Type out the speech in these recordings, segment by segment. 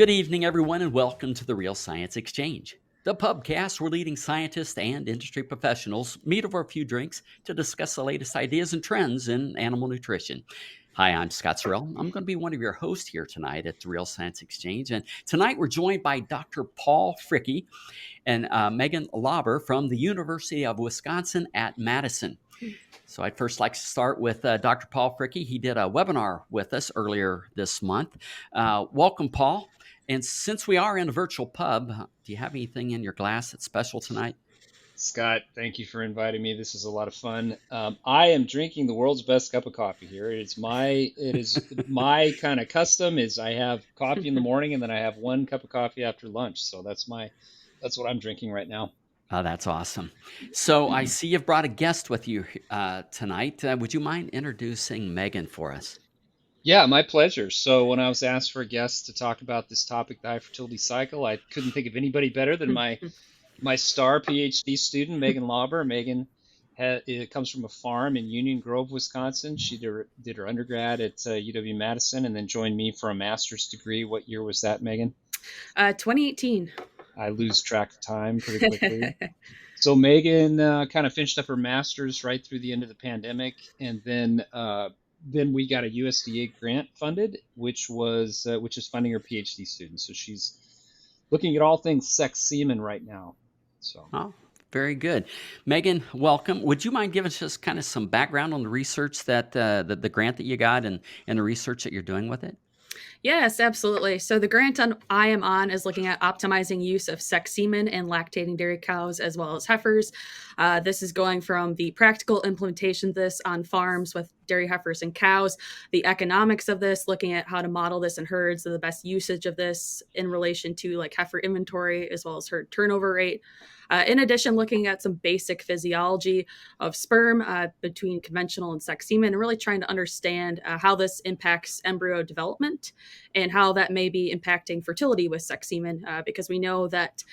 Good evening, everyone, and welcome to the Real Science Exchange, the pubcast where leading scientists and industry professionals meet over a few drinks to discuss the latest ideas and trends in animal nutrition. Hi, I'm Scott Sorrell. I'm going to be one of your hosts here tonight at the Real Science Exchange. And tonight we're joined by Dr. Paul Fricke and Megan Lauber from the University of Wisconsin at Madison. So I'd first like to start with Dr. Paul Fricke. He did a webinar with us earlier this month. Welcome, Paul. And since we are in a virtual pub, do you have anything in your glass that's special tonight? Scott, thank you for inviting me. This is a lot of fun. I am drinking the world's best cup of coffee here. It is my kind of custom is I have coffee in the morning and then I have one cup of coffee after lunch. So that's what I'm drinking right now. Oh, that's awesome. So I see you've brought a guest with you tonight. Would you mind introducing Megan for us? Yeah, my pleasure. So when I was asked for a guest to talk about this topic, the high fertility cycle, I couldn't think of anybody better than my star PhD student, Megan Lauber. Megan it comes from a farm in Union Grove, Wisconsin. She did her undergrad at UW-Madison and then joined me for a master's degree. What year was that, Megan? 2018. I lose track of time pretty quickly. So Megan kind of finished up her master's right through the end of the pandemic, and then we got a USDA grant funded, which is funding her PhD students. So she's looking at all things sex semen right now. So. Oh, very good. Megan, welcome. Would you mind giving us just kind of some background on the research that the grant that you got and the research that you're doing with it? Yes, absolutely. So the grant I am on is looking at optimizing use of sex semen in lactating dairy cows as well as heifers. This is going from the practical implementation of this on farms with dairy heifers and cows, the economics of this, looking at how to model this in herds, the best usage of this in relation to like heifer inventory as well as herd turnover rate. In addition, looking at some basic physiology of sperm between conventional and sex semen, and really trying to understand how this impacts embryo development and how that may be impacting fertility with sex semen, because we know that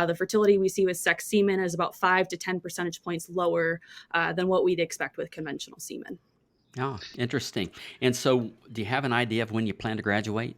the fertility we see with sex semen is about 5 to 10 percentage points lower than what we'd expect with conventional semen. Oh, interesting. And so do you have an idea of when you plan to graduate?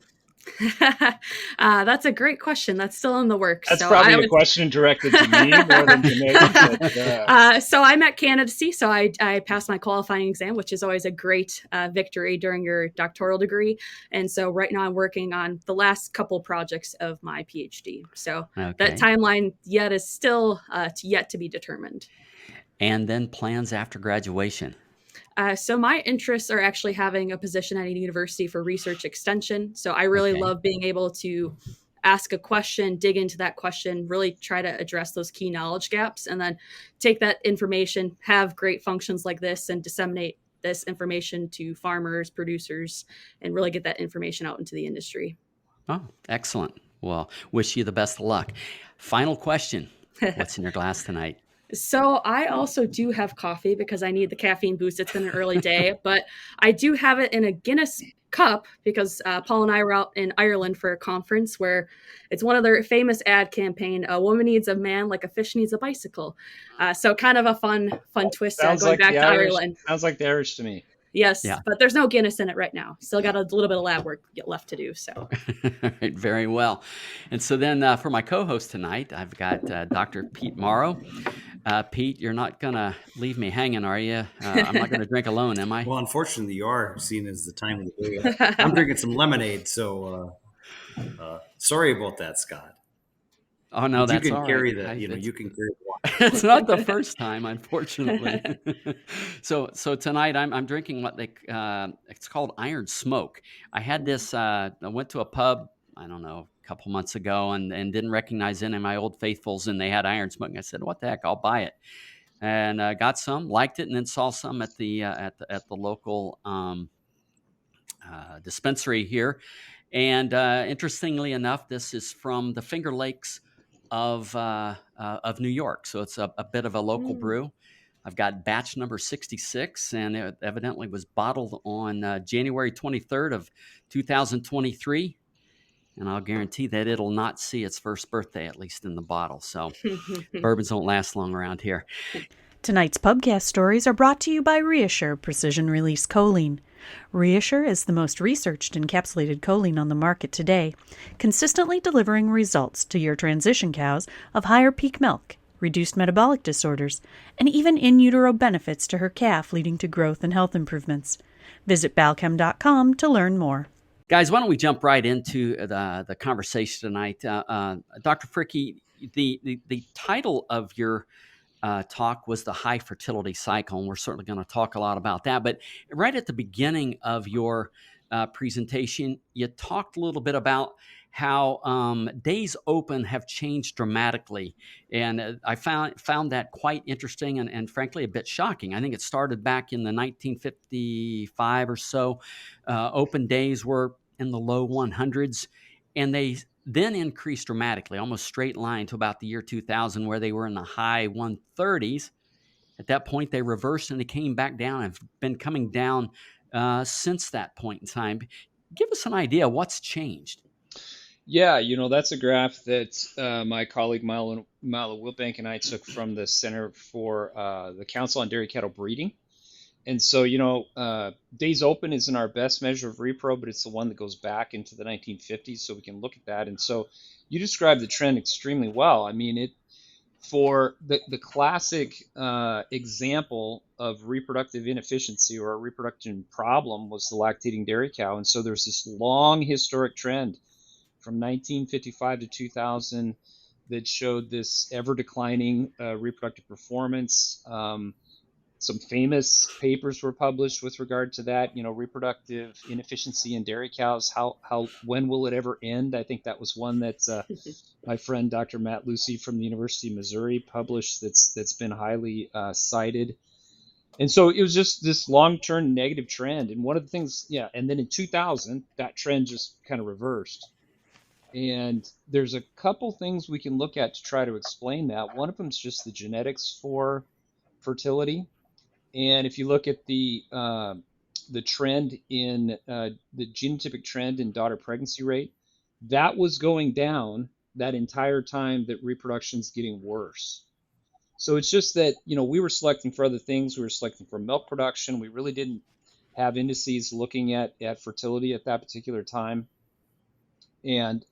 That's a great question. That's still in the works. That's probably a question directed to me more than to Megan. So I'm at candidacy. So I passed my qualifying exam, which is always a great victory during your doctoral degree. And so right now I'm working on the last couple projects of my PhD. So that timeline yet is still yet to be determined. And then plans after graduation. So my interests are actually having a position at a university for research extension. So I really love being able to ask a question, dig into that question, really try to address those key knowledge gaps, and then take that information, have great functions like this, and disseminate this information to farmers, producers, and really get that information out into the industry. Oh, excellent. Well, wish you the best of luck. Final question. What's in your glass tonight? So I also do have coffee because I need the caffeine boost. It's been an early day, but I do have it in a Guinness cup because Paul and I were out in Ireland for a conference where it's one of their famous ad campaign. A woman needs a man like a fish needs a bicycle. So kind of a fun twist going back to Ireland. Sounds like the Irish to me. Yes, yeah. But there's no Guinness in it right now. Still got a little bit of lab work left to do. So, right, very well. And so then for my co-host tonight, I've got Dr. Pete Morrow. Pete, you're not going to leave me hanging, are you? I'm not going to drink alone, am I? Well, unfortunately, you are, seeing as the time of the day. I'm drinking some lemonade, so sorry about that, Scott. Oh no, that's all right. You can carry that. You can carry the water. It's not the first time, unfortunately. So tonight I'm drinking what it's called Iron Smoke. I had this. I went to a pub. I don't know, a couple months ago, and didn't recognize any of my old faithfuls, and they had Iron Smoke. And I said, "What the heck? I'll buy it." And got some, liked it, and then saw some at the local dispensary here. And interestingly enough, this is from the Finger Lakes of New York. So it's a bit of a local brew. I've got batch number 66, and it evidently was bottled on January 23rd of 2023. And I'll guarantee that it'll not see its first birthday, at least in the bottle. So bourbons don't last long around here. Tonight's pubcast stories are brought to you by Reassure Precision Release Choline. ReAssure is the most researched encapsulated choline on the market today, consistently delivering results to your transition cows of higher peak milk, reduced metabolic disorders, and even in utero benefits to her calf, leading to growth and health improvements. Visit balchem.com to learn more. Guys, why don't we jump right into the conversation tonight? Dr. Fricke, the title of your talk was the high fertility cycle, and we're certainly going to talk a lot about that. But right at the beginning of your presentation, you talked a little bit about how days open have changed dramatically, and I found that quite interesting and frankly a bit shocking. I think it started back in the 1955 or so. Open days were in the low 100s, and they then increased dramatically, almost straight line to about the year 2000, where they were in the high 130s. At that point, they reversed and they came back down and have been coming down since that point in time. Give us an idea what's changed. Yeah, that's a graph that my colleague Milo Wilbank and I took from the Center for the Council on Dairy Cattle Breeding. And so, days open isn't our best measure of repro, but it's the one that goes back into the 1950s, so we can look at that. And so you described the trend extremely well. I mean, for the classic example of reproductive inefficiency or a reproduction problem was the lactating dairy cow. And so there's this long historic trend from 1955 to 2000 that showed this ever declining reproductive performance. Some famous papers were published with regard to that, reproductive inefficiency in dairy cows. When will it ever end? I think that was one that my friend Dr. Matt Lucy from the University of Missouri published that's been highly cited. And so it was just this long-term negative trend. And one of the things, and then in 2000, that trend just kind of reversed. And there's a couple things we can look at to try to explain that. One of them is just the genetics for fertility. And if you look at the trend in the genotypic trend in daughter pregnancy rate, that was going down that entire time that reproduction's getting worse. So it's just that, we were selecting for other things. We were selecting for milk production. We really didn't have indices looking at fertility at that particular time. And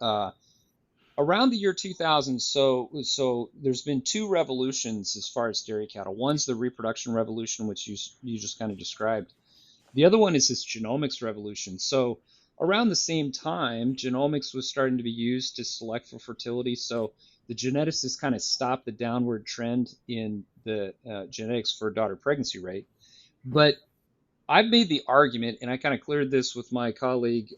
around the year 2000, so there's been two revolutions as far as dairy cattle. One's the reproduction revolution, which you just kind of described. The other one is this genomics revolution. So around the same time, genomics was starting to be used to select for fertility. So the geneticists kind of stopped the downward trend in the genetics for daughter pregnancy rate. But I've made the argument, and I kind of cleared this with my colleague,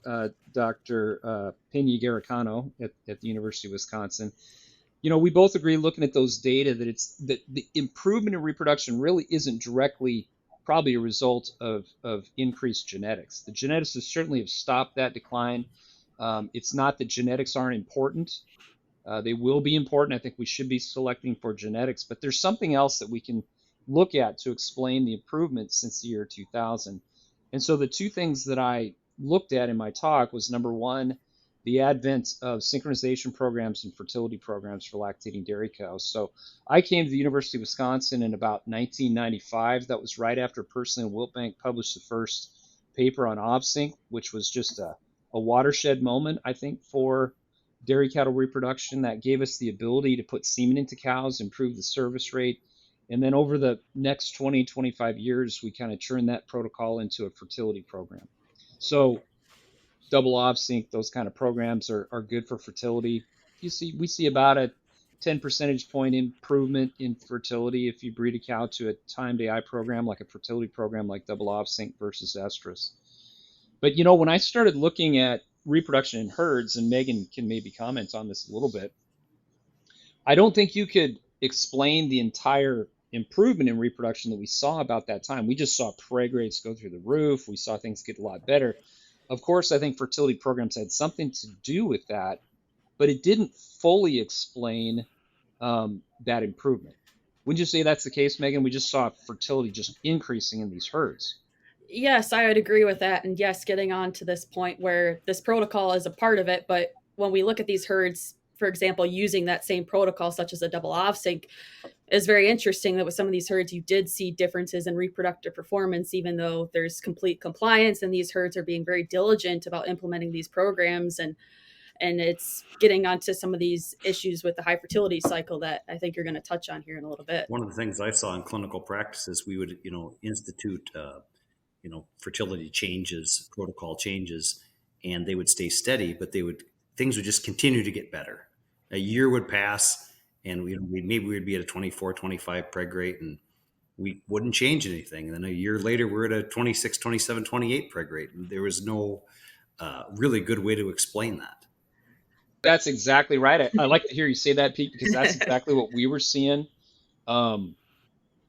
Dr. Peña Garicano at the University of Wisconsin. We both agree, looking at those data, that the improvement in reproduction really isn't directly probably a result of increased genetics. The geneticists certainly have stopped that decline. It's not that genetics aren't important. They will be important. I think we should be selecting for genetics, but there's something else that we can look at to explain the improvement since the year 2000. And so the two things that I looked at in my talk was, number one, the advent of synchronization programs and fertility programs for lactating dairy cows. So I came to the University of Wisconsin in about 1995. That was right after Pursley and Wilbank published the first paper on ovsynch, which was just a watershed moment, I think, for dairy cattle reproduction. That gave us the ability to put semen into cows, improve the service rate. And then over the next 20, 25 years, we kind of turned that protocol into a fertility program. So double ovsynch, those kind of programs are good for fertility. We see about a 10 percentage point improvement in fertility if you breed a cow to a timed AI program, like a fertility program like double ovsynch versus estrus. But when I started looking at reproduction in herds, and Megan can maybe comment on this a little bit, I don't think you could explain the entire improvement in reproduction that we saw about that time. We just saw preg rates go through the roof. We saw things get a lot better. Of course, I think fertility programs had something to do with that, but it didn't fully explain that improvement. Wouldn't you say that's the case, Megan? We just saw fertility just increasing in these herds. Yes, I would agree with that. And yes, getting on to this point where this protocol is a part of it, but when we look at these herds, for example, using that same protocol, such as a double ovsynch, It's very interesting that with some of these herds, you did see differences in reproductive performance, even though there's complete compliance and these herds are being very diligent about implementing these programs. And it's getting onto some of these issues with the high fertility cycle that I think you're going to touch on here in a little bit. One of the things I saw in clinical practices, we would, institute, fertility changes, protocol changes, and they would stay steady, but things would just continue to get better. A year would pass, and maybe we'd be at a 24, 25 preg rate, and we wouldn't change anything. And then a year later, we're at a 26, 27, 28 preg rate. And there was no really good way to explain that. That's exactly right. I like to hear you say that, Pete, because that's exactly what we were seeing. And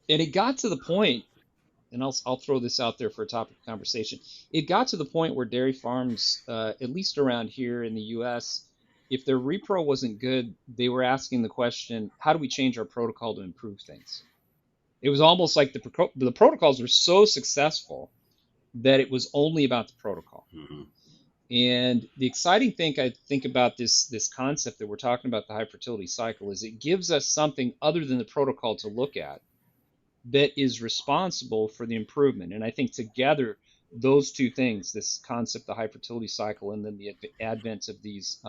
it got to the point, and I'll throw this out there for a topic of conversation. It got to the point where dairy farms, at least around here in the U.S., if their repro wasn't good, they were asking the question, how do we change our protocol to improve things? It was almost like the protocols were so successful that it was only about the protocol. Mm-hmm. And the exciting thing I think about this concept that we're talking about, the high fertility cycle, is it gives us something other than the protocol to look at that is responsible for the improvement. And I think together, those two things, this concept, the high fertility cycle, and then the advent of these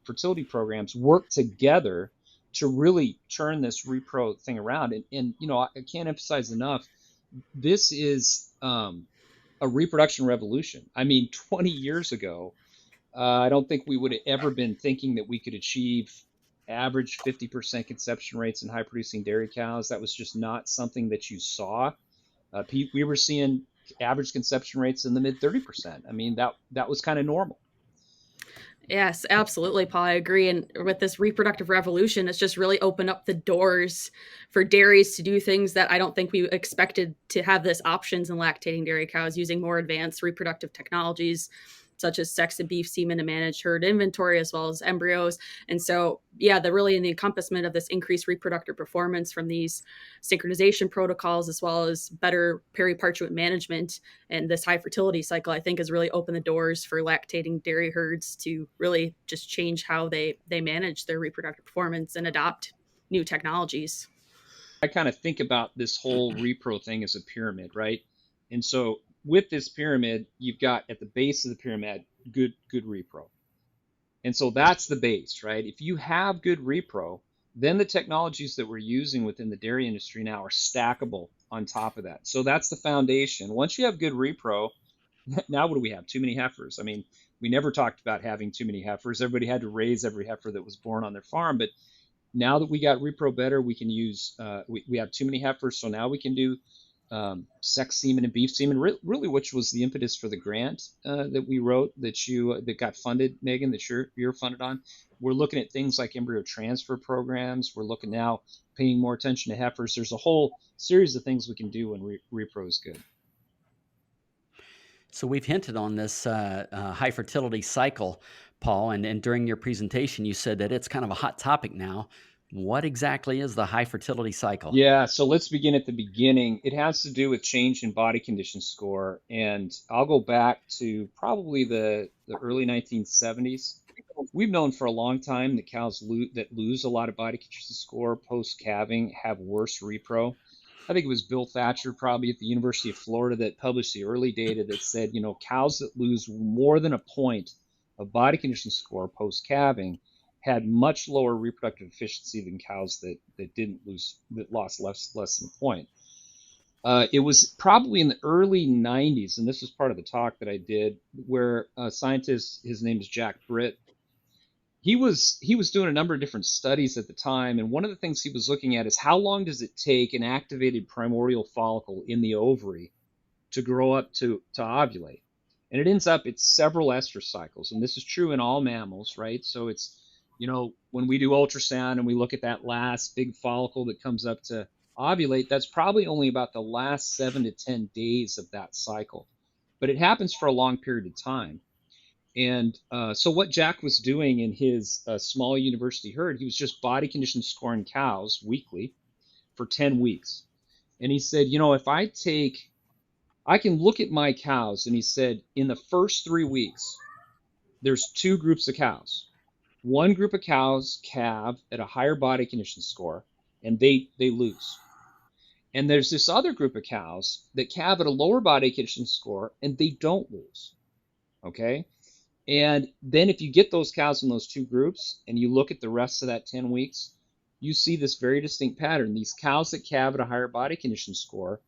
fertility programs, work together to really turn this repro thing around. And I can't emphasize enough, this is a reproduction revolution. I mean, 20 years ago, I don't think we would have ever been thinking that we could achieve average 50% conception rates in high producing dairy cows. That was just not something that you saw. We were seeing average conception rates in the mid 30%. I mean, that was kind of normal. Yes, absolutely, Paul. I agree. And with this reproductive revolution, it's just really opened up the doors for dairies to do things that I don't think we expected to have this options in lactating dairy cows, using more advanced reproductive technologies such as sex and beef semen to manage herd inventory, as well as embryos. And so, yeah, the encompassment of this increased reproductive performance from these synchronization protocols, as well as better periparturient management and this high fertility cycle, I think has really opened the doors for lactating dairy herds to really just change how they manage their reproductive performance and adopt new technologies. I kind of think about this whole repro thing as a pyramid, right? And so with this pyramid, you've got at the base of the pyramid, good repro. And so that's the base, right? If you have good repro, then the technologies that we're using within the dairy industry now are stackable on top of that. So that's the foundation. Once you have good repro, now what do we have? Too many heifers. I mean, we never talked about having too many heifers. Everybody had to raise every heifer that was born on their farm. But now that we got repro better, we can use, we have too many heifers. So now we can do sex semen and beef semen, really, which was the impetus for the grant that we wrote that got funded, Megan, that you're funded on. We're looking at things like embryo transfer programs. We're looking now, paying more attention to heifers. There's a whole series of things we can do when repro is good. So we've hinted on this high fertility cycle, Paul, and during your presentation, you said that it's kind of a hot topic now. What exactly is the high fertility cycle? Yeah, so let's begin at the beginning. It has to do with change in body condition score. And I'll go back to probably the early 1970s. We've known for a long time that cows that lose a lot of body condition score post-calving have worse repro. I think it was Bill Thatcher, probably at the University of Florida, that published the early data that said, cows that lose more than a point of body condition score post-calving had much lower reproductive efficiency than cows that lost less than a point. It was probably in the early 90s, and this was part of the talk that I did, where a scientist, his name is Jack Britt, he was doing a number of different studies at the time, and one of the things he was looking at is how long does it take an activated primordial follicle in the ovary to grow up to ovulate? And it ends up, it's several estrus cycles, and this is true in all mammals, right? So it's, when we do ultrasound and we look at that last big follicle that comes up to ovulate, that's probably only about the last 7 to 10 days of that cycle. But it happens for a long period of time. And so what Jack was doing in his small university herd, he was just body condition scoring cows weekly for 10 weeks. And he said, if I can look at my cows, and he said, in the first 3 weeks, there's 2 groups of cows. One group of cows calve at a higher body condition score, and they lose. And there's this other group of cows that calve at a lower body condition score, and they don't lose. Okay? And then if you get those cows in those two groups and you look at the rest of that 10 weeks, you see this very distinct pattern. These cows that calve at a higher body condition score,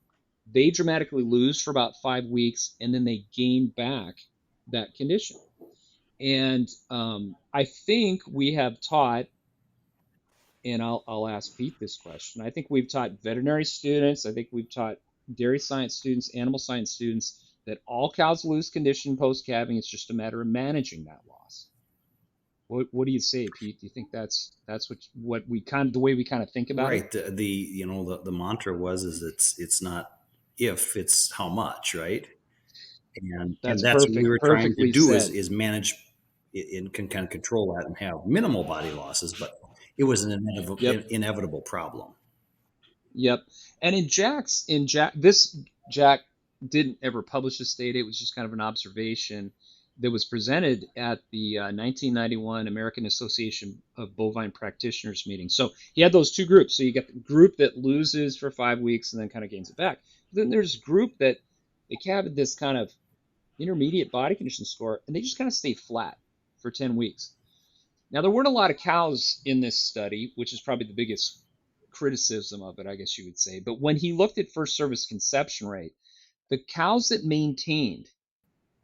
they dramatically lose for about 5 weeks, and then they gain back that condition. And I think we have taught, and I'll ask Pete this question, I think we've taught veterinary students, I think we've taught dairy science students, animal science students, that all cows lose condition post-calving. It's just a matter of managing that loss. What do you say, Pete? Do you think that's what we kind of, the way we kind of think about Right. it? The mantra is it's not if, it's how much, right? And That's that's what we were trying to perfectly do said. is manage it and can kind of control that and have minimal body losses, but it was an Yep. inevitable problem. Yep. And Jack didn't ever publish this data. It was just kind of an observation that was presented at the 1991 American Association of Bovine Practitioners meeting. So he had those two groups. So you got the group that loses for 5 weeks and then kind of gains it back. Then there's a group that they calved this kind of intermediate body condition score, and they just kind of stay flat for 10 weeks. Now, there weren't a lot of cows in this study, which is probably the biggest criticism of it, I guess you would say. But when he looked at first service conception rate, the cows that maintained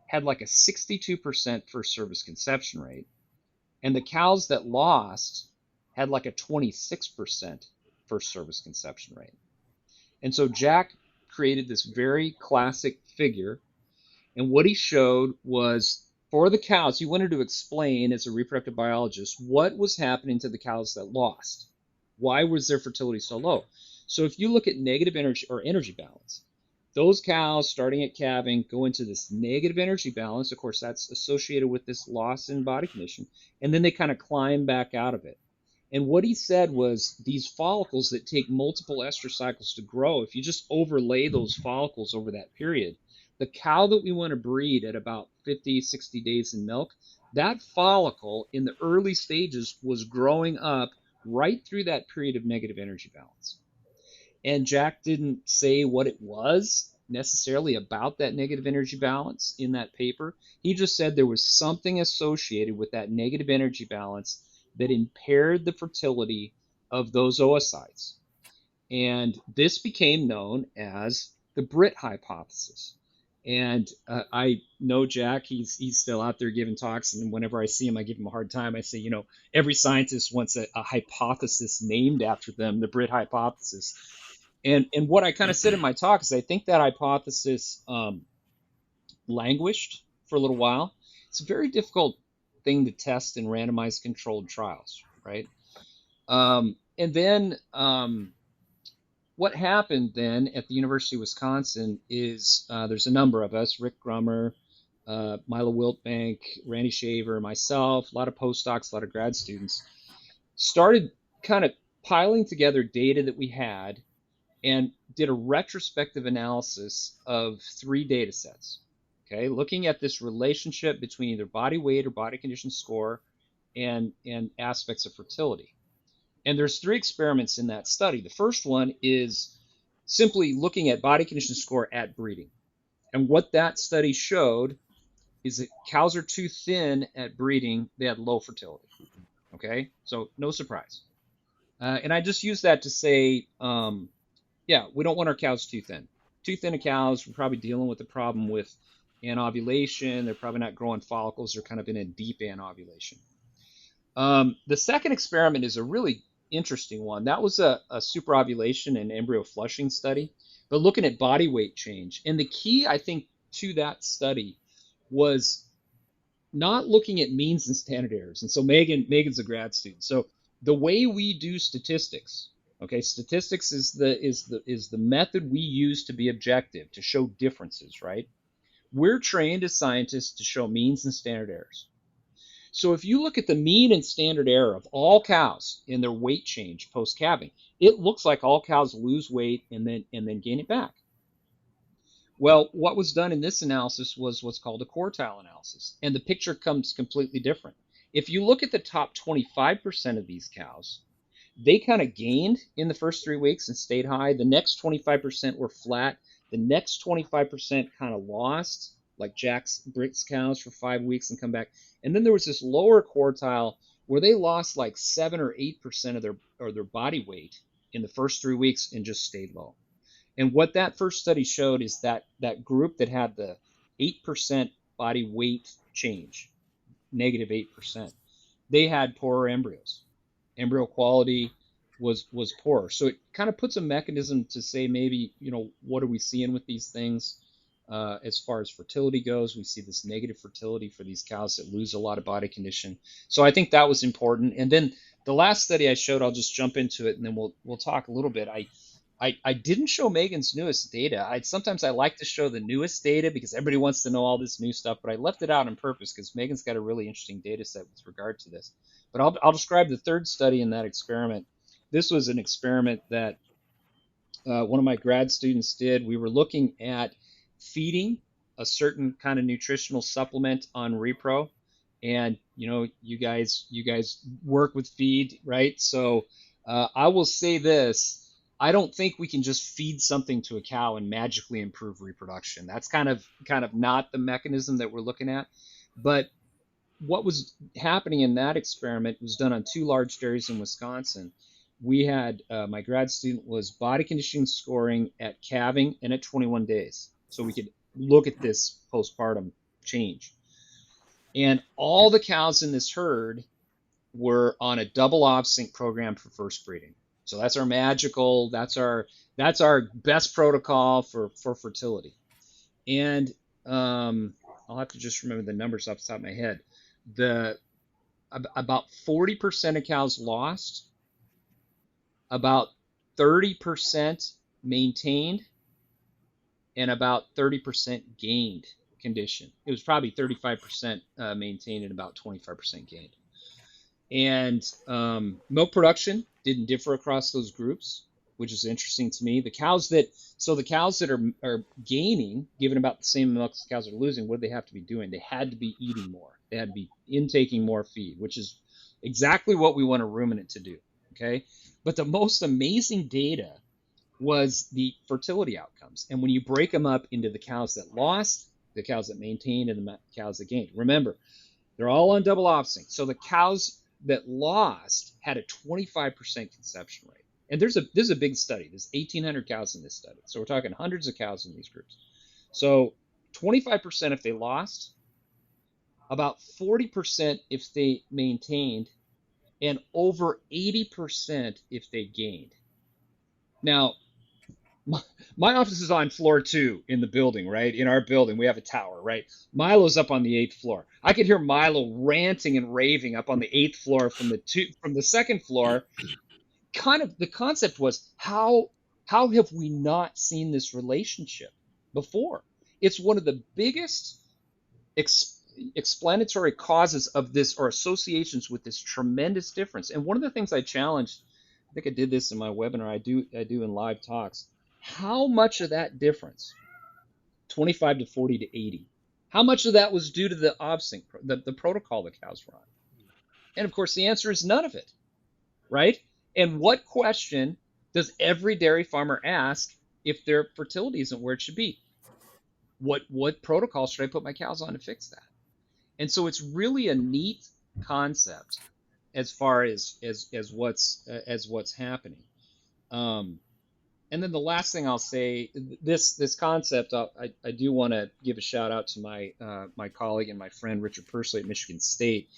had like a 62% first service conception rate, and the cows that lost had like a 26% first service conception rate. And so Jack created this very classic figure, and what he showed was, for the cows, he wanted to explain as a reproductive biologist what was happening to the cows that lost. Why was their fertility so low? So if you look at negative energy or energy balance, those cows starting at calving go into this negative energy balance. Of course, that's associated with this loss in body condition, and then they kind of climb back out of it. And what he said was, these follicles that take multiple estrus cycles to grow, if you just overlay those follicles over that period, the cow that we want to breed at about 50, 60 days in milk, that follicle in the early stages was growing up right through that period of negative energy balance. And Jack didn't say what it was necessarily about that negative energy balance in that paper. He just said there was something associated with that negative energy balance that impaired the fertility of those oocytes. And this became known as the Britt Hypothesis. And I know Jack, he's still out there giving talks, and whenever I see him, I give him a hard time. I say, every scientist wants a hypothesis named after them, the Britt Hypothesis. And what I kind of said in my talk is, I think that hypothesis languished for a little while. It's a very difficult thing to test in randomized controlled trials, right? And then what happened then at the University of Wisconsin is there's a number of us, Rick Grummer, Milo Wiltbank, Randy Shaver, myself, a lot of postdocs, a lot of grad students, started kind of piling together data that we had and did a retrospective analysis of 3 data sets, okay, looking at this relationship between either body weight or body condition score and aspects of fertility. And there's 3 experiments in that study. The first one is simply looking at body condition score at breeding. And what that study showed is that cows are too thin at breeding, they had low fertility. Okay, so no surprise. And I just use that to say, yeah, we don't want our cows too thin. Too thin of cows, we're probably dealing with the problem with anovulation. They're probably not growing follicles. They're kind of in a deep anovulation. The second experiment is a really interesting one. That was a superovulation and embryo flushing study, but looking at body weight change. And the key, I think, to that study was not looking at means and standard errors. And so Megan's a grad student. So the way we do statistics, okay, statistics is the method we use to be objective, to show differences, right? We're trained as scientists to show means and standard errors. So if you look at the mean and standard error of all cows in their weight change post-calving, it looks like all cows lose weight and then gain it back. Well, what was done in this analysis was what's called a quartile analysis, and the picture comes completely different. If you look at the top 25% of these cows, They kind of gained in the first 3 weeks and stayed high. The next 25% were flat. The next 25% kind of lost, like Britt's cows for 5 weeks and come back. And then there was this lower quartile where they lost like 7 or 8% of their body weight in the first 3 weeks and just stayed low. And what that first study showed is that that group that had the 8% body weight change, negative 8%, they had poorer embryos. Embryo quality was poorer. So it kind of puts a mechanism to say maybe, what are we seeing with these things as far as fertility goes? We see this negative fertility for these cows that lose a lot of body condition. So I think that was important. And then the last study I showed, I'll just jump into it and then we'll talk a little bit. I didn't show Megan's newest data. Sometimes I like to show the newest data because everybody wants to know all this new stuff, but I left it out on purpose because Megan's got a really interesting data set with regard to this. But I'll describe the third study in that experiment. This was an experiment that one of my grad students did. We were looking at feeding a certain kind of nutritional supplement on repro, and you guys work with feed, right? So I will say this. I don't think we can just feed something to a cow and magically improve reproduction. That's kind of not the mechanism that we're looking at. But what was happening in that experiment was done on 2 large dairies in Wisconsin. We had my grad student was body conditioning scoring at calving and at 21 days, so we could look at this postpartum change. And all the cows in this herd were on a double ovsynch program for first breeding. So that's our magical, that's our best protocol for fertility. And I'll have to just remember the numbers off the top of my head. About 40% of cows lost, about 30% maintained, and about 30% gained condition. It was probably 35% maintained and about 25% gained. And milk production didn't differ across those groups, which is interesting to me. The cows that are gaining, given about the same milk as the cows that are losing, what do they have to be doing? They had to be eating more. They had to be intaking more feed, which is exactly what we want a ruminant to do. Okay, but the most amazing data was the fertility outcomes. And when you break them up into the cows that lost, the cows that maintained, and the cows that gained, remember, they're all on double ovsynch. So the cows that lost had a 25% conception rate. And this is a big study. There's 1,800 cows in this study. So we're talking hundreds of cows in these groups. So 25% if they lost, about 40% if they maintained, and over 80% if they gained. Now, my office is on floor 2 in the building, right? In our building, we have a tower, right? Milo's up on the 8th floor. I could hear Milo ranting and raving up on the 8th floor from the second floor. Kind of the concept was how have we not seen this relationship before? It's one of the biggest explanatory causes of this, or associations with this tremendous difference. And one of the things I challenged, I think I did this in my webinar, I do in live talks, how much of that difference, 25 to 40 to 80, how much of that was due to the ovsynch, the protocol the cows were on? And of course the answer is none of it, right? And what question does every dairy farmer ask if their fertility isn't where it should be? What protocol should I put my cows on to fix that? And so it's really a neat concept as far as what's happening. And then the last thing I'll say, this concept, I do want to give a shout out to my colleague and my friend Richard Pursley at Michigan State.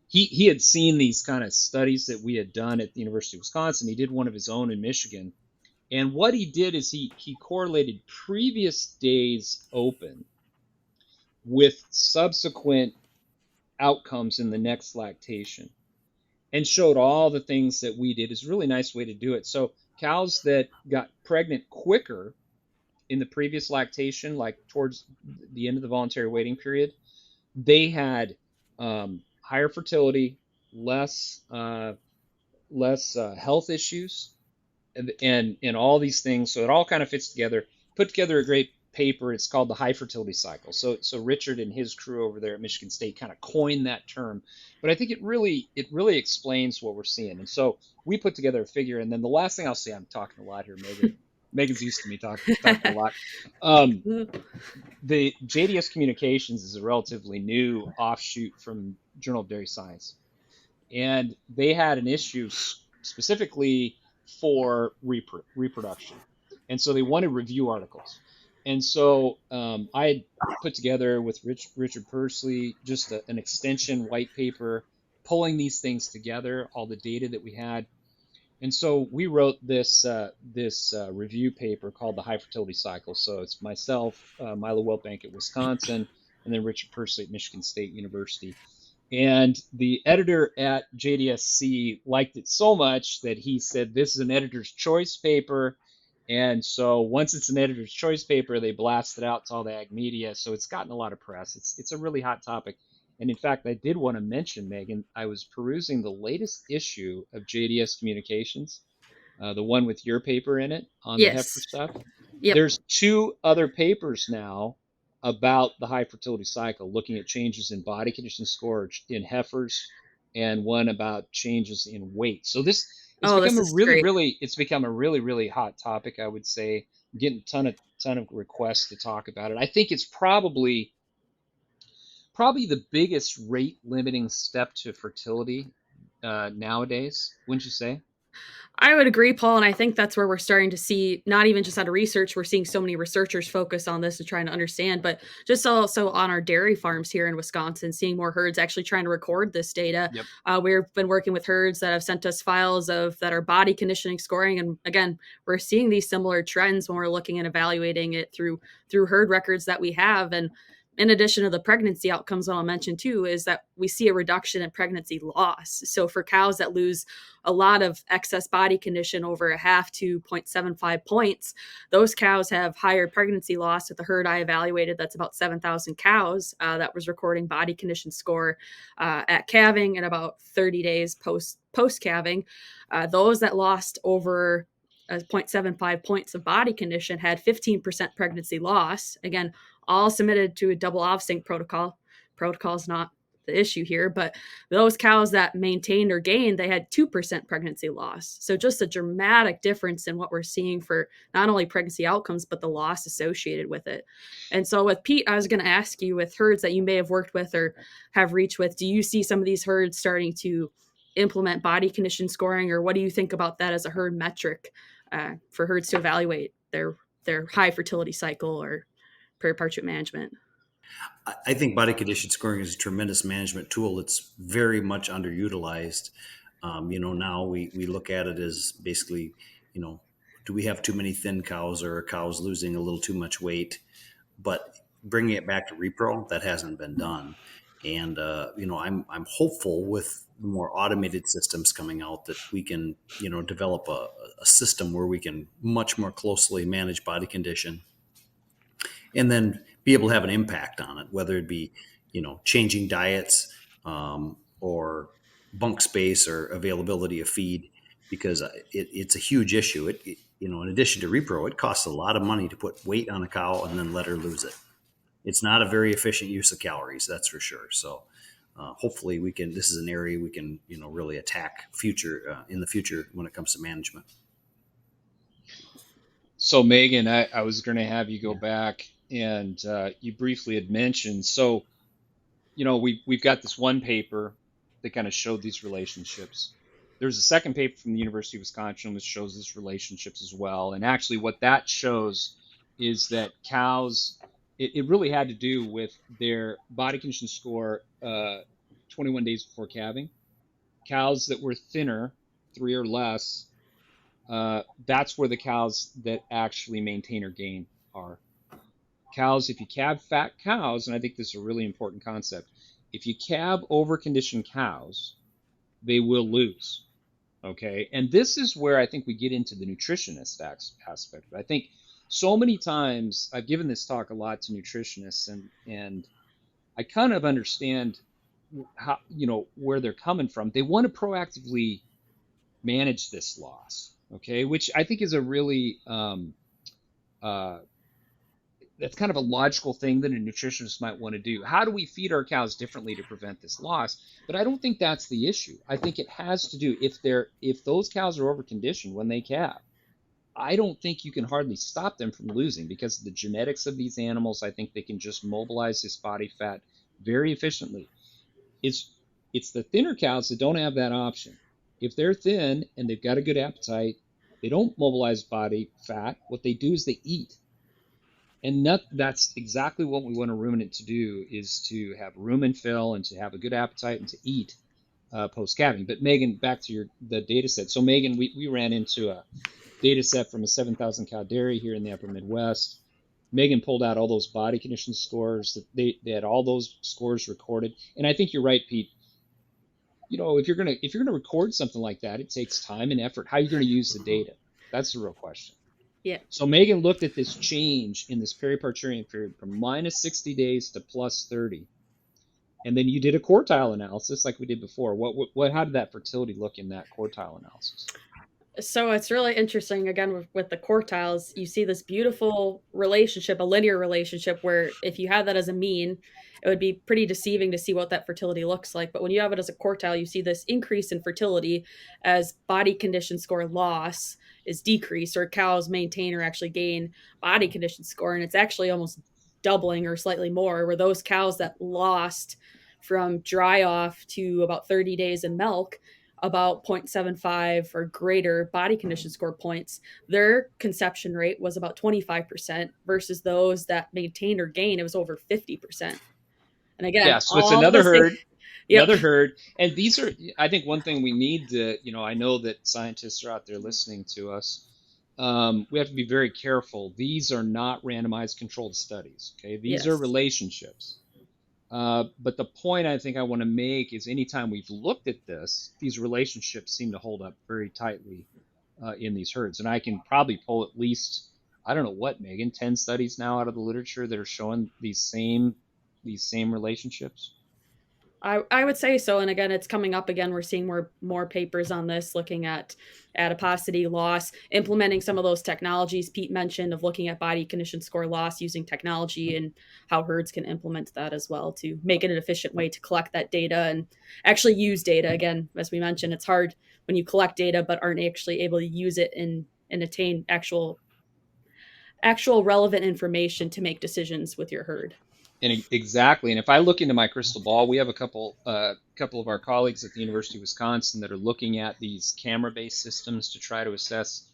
He had seen these kind of studies that we had done at the University of Wisconsin. He did one of his own in Michigan. And what he did is he correlated previous days open with subsequent outcomes in the next lactation and showed all the things that we did. It's a really nice way to do it. So cows that got pregnant quicker in the previous lactation, like towards the end of the voluntary waiting period, they had higher fertility, less health issues, and all these things. So it all kind of fits together. Put together a great paper. It's called the high fertility cycle. So Richard and his crew over there at Michigan State kind of coined that term, but I think it really explains what we're seeing. And so we put together a figure. And then the last thing I'll say, I'm talking a lot here, Megan. Megan's used to me talking a lot. The JDS Communications is a relatively new offshoot from Journal of Dairy Science, and they had an issue specifically for reproduction, and so they wanted review articles. And so I had put together with Richard Pursley just an extension white paper, pulling these things together, all the data that we had. And so we wrote this review paper called the High Fertility Cycle. So it's myself, Milo Wellbank at Wisconsin, and then Richard Pursley at Michigan State University. And the editor at JDSC liked it so much that he said, this is an editor's choice paper. And so once it's an editor's choice paper, they blast it out to all the ag media. So it's gotten a lot of press. It's a really hot topic. And in fact, I did want to mention, Megan, I was perusing the latest issue of JDS Communications, the one with your paper in it on the heifer stuff. Yep. There's 2 other papers now about the high fertility cycle, looking at changes in body condition score in heifers, and one about changes in weight. So it's become a really hot topic, I would say. I'm getting a ton of requests to talk about it. I think it's probably the biggest rate limiting step to fertility nowadays, wouldn't you say? I would agree, Paul, and I think that's where we're starting to see, not even just out of research, we're seeing so many researchers focus on this and trying to understand, but just also on our dairy farms here in Wisconsin, seeing more herds actually trying to record this data. Yep. We've been working with herds that have sent us files that are body conditioning scoring, and again, we're seeing these similar trends when we're looking and evaluating it through herd records that we have. And in addition to the pregnancy outcomes, what I'll mention too is that we see a reduction in pregnancy loss. So for cows that lose a lot of excess body condition over a half to 0.75 points, those cows have higher pregnancy loss. With the herd I evaluated, that's about 7,000 cows that was recording body condition score at calving and about 30 days post-calving. Those that lost over 0.75 points of body condition had 15% pregnancy loss. Again, all submitted to a double ovsynch protocol. Protocol is not the issue here, but those cows that maintained or gained, they had 2% pregnancy loss. So just a dramatic difference in what we're seeing for not only pregnancy outcomes, but the loss associated with it. And so with Pete, I was going to ask you, with herds that you may have worked with or have reached with, do you see some of these herds starting to implement body condition scoring, or what do you think about that as a herd metric for herds to evaluate their high fertility cycle or periparturient management? I think body condition scoring is a tremendous management tool. It's very much underutilized. Now we look at it as basically, do we have too many thin cows, or are cows losing a little too much weight? But bringing it back to repro, that hasn't been done. And, I'm hopeful with more automated systems coming out that we can, develop a system where we can much more closely manage body condition, and then be able to have an impact on it, whether it be, changing diets or bunk space or availability of feed, because it's a huge issue. In addition to repro, it costs a lot of money to put weight on a cow and then let her lose it. It's not a very efficient use of calories, that's for sure. So hopefully this is an area we can, really attack in the future when it comes to management. So Megan, I was going to have you go back, and you briefly had mentioned, so, we've got this one paper that kind of showed these relationships. There's a second paper from the University of Wisconsin which shows these relationships as well. And actually what that shows is that cows, it really had to do with their body condition score 21 days before calving. Cows that were thinner, 3 or less, that's where the cows that actually maintain or gain are. Cows, if you calve fat cows, and I think this is a really important concept, if you calve over-conditioned cows, they will lose, okay? And this is where I think we get into the nutritionist aspect. I think so many times, I've given this talk a lot to nutritionists, and I kind of understand how, where they're coming from. They want to proactively manage this loss, okay? Which I think is a really that's kind of a logical thing that a nutritionist might want to do. How do we feed our cows differently to prevent this loss? But I don't think that's the issue. I think it has to do if those cows are overconditioned when they calve. I don't think you can hardly stop them from losing because of the genetics of these animals. I think they can just mobilize this body fat very efficiently. It's the thinner cows that don't have that option. If they're thin and they've got a good appetite, they don't mobilize body fat. What they do is they eat. And that's exactly what we want a ruminant to do, is to have rumen fill and to have a good appetite and to eat post-calving. But Megan, back to the data set. So Megan, we ran into a data set from a 7,000 cow dairy here in the upper Midwest. Megan pulled out all those body condition scores. That they had all those scores recorded. And I think you're right, Pete. You know, if you're gonna record something like that, it takes time and effort. How are you going to use the data? That's the real question. Yeah. So Megan looked at this change in this periparturient period from minus 60 days to plus 30. And then you did a quartile analysis like we did before. How did that fertility look in that quartile analysis? So it's really interesting, again, with the quartiles, you see this beautiful relationship, a linear relationship, where if you had that as a mean, it would be pretty deceiving to see what that fertility looks like. But when you have it as a quartile, you see this increase in fertility as body condition score loss is decreased, or cows maintain or actually gain body condition score. And it's actually almost doubling or slightly more, where those cows that lost from dry off to about 30 days in milk, about 0.75 or greater body condition score points, their conception rate was about 25% versus those that maintained or gained, it was over 50%. And again, yeah, so it's another herd, yep. another herd. And these are, I think one thing we need to, I know that scientists are out there listening to us. We have to be very careful. These are not randomized controlled studies. Okay. These are relationships. But the point I think I want to make is anytime we've looked at this, these relationships seem to hold up very tightly in these herds. And I can probably pull at least, I don't know what, Megan, 10 studies now out of the literature that are showing these same relationships. I would say so. And again, it's coming up again. We're seeing more papers on this, looking at adiposity loss, implementing some of those technologies Pete mentioned of looking at body condition score loss using technology, and how herds can implement that as well to make it an efficient way to collect that data and actually use data. Again, as we mentioned, it's hard when you collect data but aren't actually able to use it and attain actual relevant information to make decisions with your herd. And exactly. And if I look into my crystal ball, we have a couple of our colleagues at the University of Wisconsin that are looking at these camera-based systems to try to assess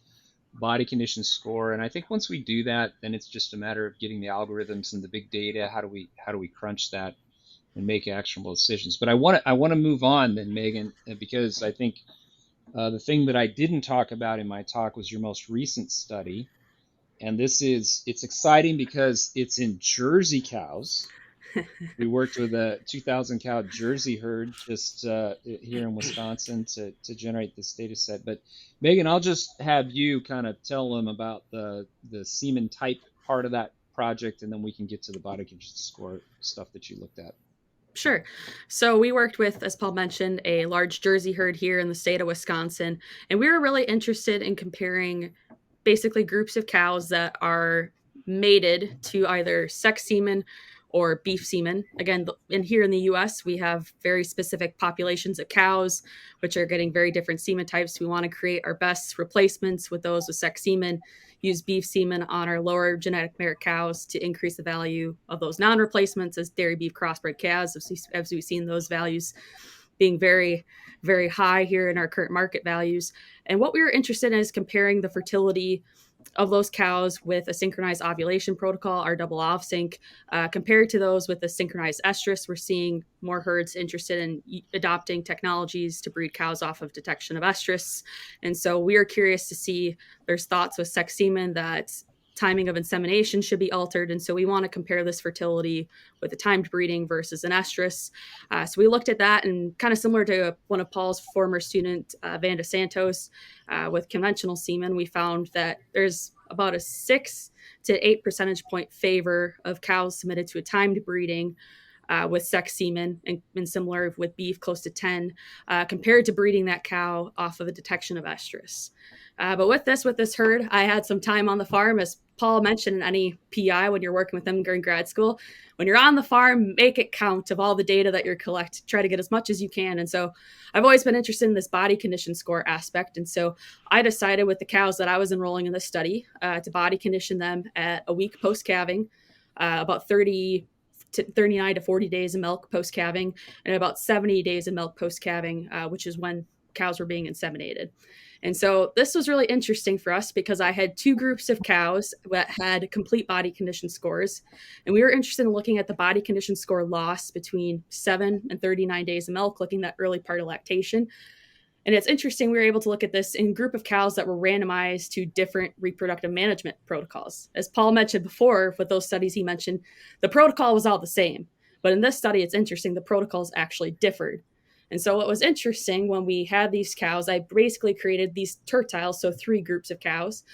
body condition score. And I think once we do that, then it's just a matter of getting the algorithms and the big data. How do we crunch that and make actionable decisions? But I want to move on then, Megan, because I think the thing that I didn't talk about in my talk was your most recent study. And it's exciting because it's in Jersey cows. We worked with a 2,000 cow Jersey herd just here in Wisconsin to generate this data set. But Megan, I'll just have you kind of tell them about the semen type part of that project, and then we can get to the body condition score stuff that you looked at. Sure. So we worked with, as Paul mentioned, a large Jersey herd here in the state of Wisconsin, and we were really interested in comparing basically groups of cows that are mated to either sex semen or beef semen. Again, here in the US, we have very specific populations of cows, which are getting very different semen types. We want to create our best replacements with those with sex semen, use beef semen on our lower genetic merit cows to increase the value of those non-replacements as dairy beef crossbred calves, as we've seen those values being very, very high here in our current market values. And what we were interested in is comparing the fertility of those cows with a synchronized ovulation protocol, our double ovsynch, compared to those with a synchronized estrus. We're seeing more herds interested in adopting technologies to breed cows off of detection of estrus. And so we are curious to see, there's thoughts with sex semen that timing of insemination should be altered. And so we want to compare this fertility with a timed breeding versus an estrus. So we looked at that, and kind of similar to one of Paul's former student, Vanda Santos, with conventional semen, we found that there's about a 6 to 8 percentage point favor of cows submitted to a timed breeding with sex semen, and similar with beef, close to 10, compared to breeding that cow off of a detection of estrus. But with this herd, I had some time on the farm, as Paul mentioned, in any PI when you're working with them during grad school. When you're on the farm, make it count of all the data that you're collecting. Try to get as much as you can. And so I've always been interested in this body condition score aspect. And so I decided with the cows that I was enrolling in this study to body condition them at a week post-calving, about 39 to 40 days of milk post-calving, and about 70 days of milk post-calving, which is when cows were being inseminated. And so this was really interesting for us because I had two groups of cows that had complete body condition scores. And we were interested in looking at the body condition score loss between 7 and 39 days of milk, looking at that early part of lactation. And it's interesting, we were able to look at this in a group of cows that were randomized to different reproductive management protocols. As Paul mentioned before, with those studies he mentioned, the protocol was all the same. But in this study, it's interesting, the protocols actually differed. And so what was interesting when we had these cows, I basically created these tertiles, so 3 groups of cows,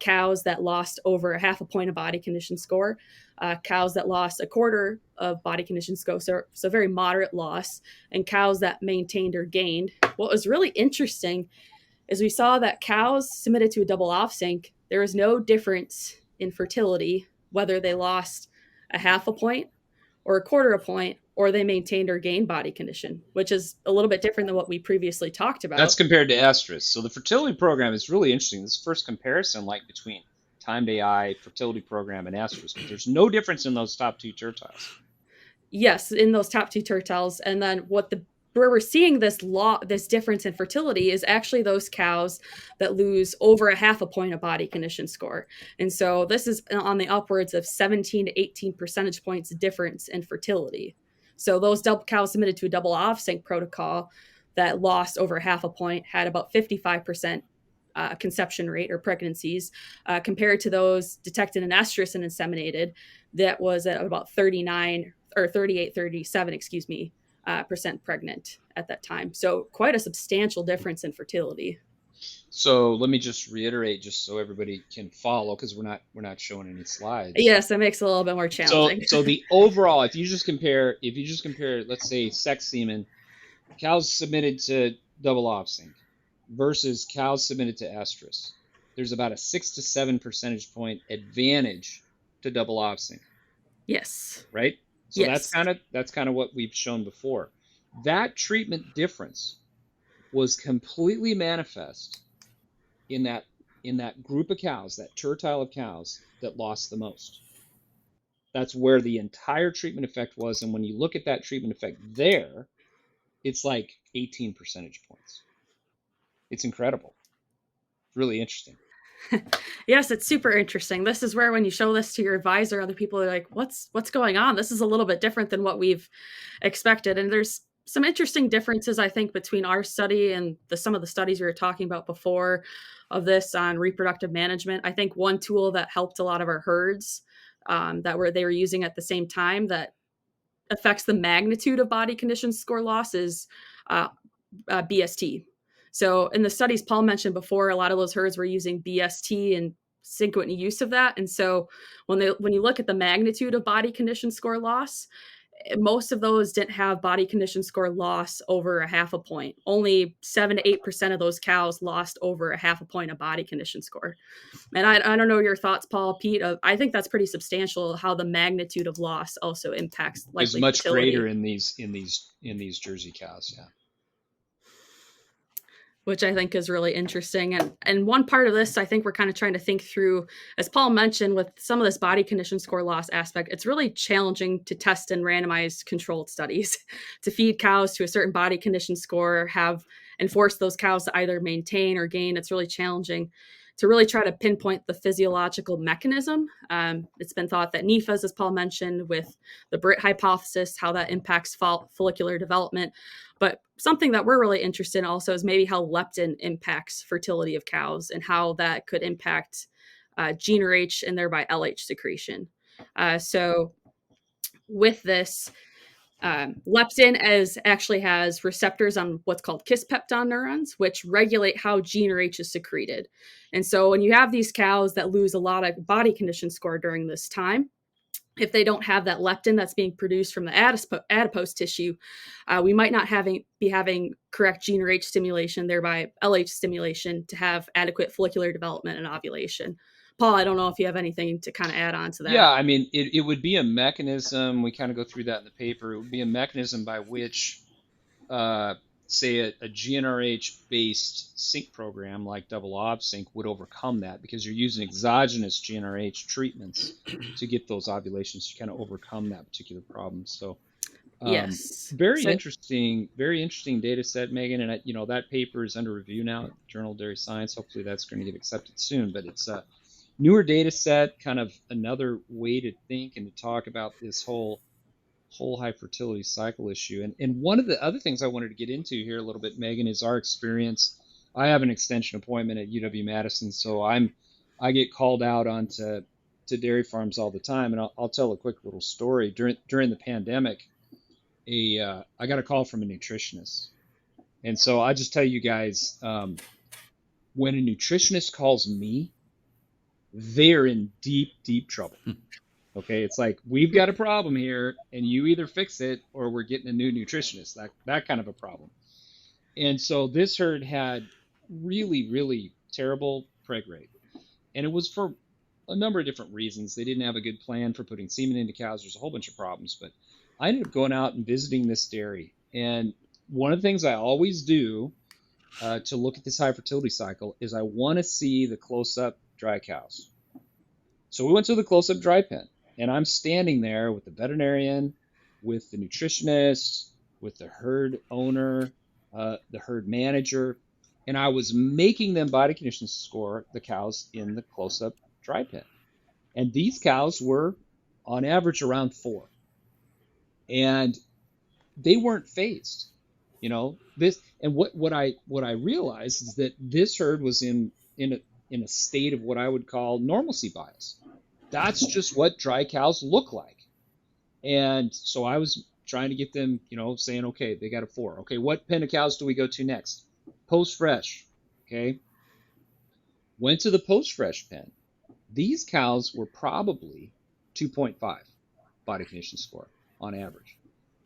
cows that lost over a half a point of body condition score, cows that lost a quarter of body condition score, so very moderate loss, and cows that maintained or gained. What was really interesting is we saw that cows submitted to a double ovsynch, there was no difference in fertility, whether they lost a half a point or a quarter a point, or they maintained or gained body condition, which is a little bit different than what we previously talked about. That's compared to estrus. So the fertility program is really interesting. This first comparison, like between timed AI, fertility program, and estrus, but there's no difference in those top 2 tertiles. Yes, in those top 2 tertiles. And then where we're seeing this difference in fertility is actually those cows that lose over a half a point of body condition score. And so this is on the upwards of 17 to 18 percentage points difference in fertility. So those cows submitted to a double ovsynch protocol that lost over half a point had about 55% conception rate or pregnancies, compared to those detected in estrus and inseminated that was at about 39 or 38, 37, percent pregnant at that time. So quite a substantial difference in fertility. So let me just reiterate, just so everybody can follow, because we're not showing any slides. Yes, that makes it a little bit more challenging. So the overall, if you just compare, let's say sex semen, cows submitted to double ovsynch versus cows submitted to estrus, there's about a 6 to 7 percentage point advantage to double ovsynch. Yes. Right. So yes. that's kind of what we've shown before. That treatment difference was completely manifest in that group of cows, that tertile of cows that lost the most. That's where the entire treatment effect was. And when you look at that treatment effect there, it's like 18 percentage points. It's incredible. It's really interesting. Yes, it's super interesting. This is where when you show this to your advisor, other people are like, what's going on? This is a little bit different than what we've expected. And there's some interesting differences, I think, between our study and some of the studies we were talking about before of this on reproductive management. I think one tool that helped a lot of our herds that they were using at the same time that affects the magnitude of body condition score loss is BST. So in the studies Paul mentioned before, a lot of those herds were using BST and synchronous use of that. And so when you look at the magnitude of body condition score loss, most of those didn't have body condition score loss over a half a point. Only 7 to 8% of those cows lost over a half a point of body condition score. And I don't know your thoughts, Paul, Pete. I think that's pretty substantial how the magnitude of loss also impacts likely is much fertility. greater in these Jersey cows. Yeah. Which I think is really interesting. And one part of this, I think we're kind of trying to think through, as Paul mentioned, with some of this body condition score loss aspect, it's really challenging to test in randomized controlled studies to feed cows to a certain body condition score, and force those cows to either maintain or gain. It's really challenging to really try to pinpoint the physiological mechanism. It's been thought that NEFAs, as Paul mentioned, with the Britt Hypothesis, how that impacts follicular development. But something that we're really interested in also is maybe how leptin impacts fertility of cows and how that could impact GnRH and thereby LH secretion. So with this, leptin actually has receptors on what's called kisspeptide neurons, which regulate how GnRH is secreted. And so when you have these cows that lose a lot of body condition score during this time, if they don't have that leptin that's being produced from the adipose tissue, we might not be having correct gene RH stimulation, thereby LH stimulation, to have adequate follicular development and ovulation. Paul, I don't know if you have anything to kind of add on to that. Yeah, I mean, it would be a mechanism. We kind of go through that in the paper. It would be a mechanism by which, say, a GnRH-based sync program like double ovsynch would overcome that, because you're using exogenous GnRH treatments to get those ovulations to kind of overcome that particular problem. So, yes, very interesting data set, Megan. And that paper is under review now at Journal of Dairy Science. Hopefully, that's going to get accepted soon. But it's a newer data set, kind of another way to think and to talk about this whole high fertility cycle issue. And one of the other things I wanted to get into here a little bit, Megan, is our experience. I have an extension appointment at UW-Madison, so I get called out onto dairy farms all the time. And I'll tell a quick little story. During the pandemic, I got a call from a nutritionist. And so I'll just tell you guys, when a nutritionist calls me, they're in deep, deep trouble. Okay, it's like, we've got a problem here, and you either fix it or we're getting a new nutritionist. That kind of a problem. And so this herd had really, really terrible preg rate, and it was for a number of different reasons. They didn't have a good plan for putting semen into cows. There's a whole bunch of problems, but I ended up going out and visiting this dairy. And one of the things I always do to look at this high fertility cycle is I want to see the close-up dry cows. So we went to the close-up dry pen, and I'm standing there with the veterinarian, with the nutritionist, with the herd owner, the herd manager, and I was making them body condition score the cows in the close-up dry pen. And these cows were on average around 4. And they weren't phased. This, and what I realized is that this herd was in a state of what I would call normalcy bias. That's just what dry cows look like. And so I was trying to get them, saying, okay, they got a 4. Okay, what pen of cows do we go to next? Post-fresh. Okay. Went to the post-fresh pen. These cows were probably 2.5 body condition score on average.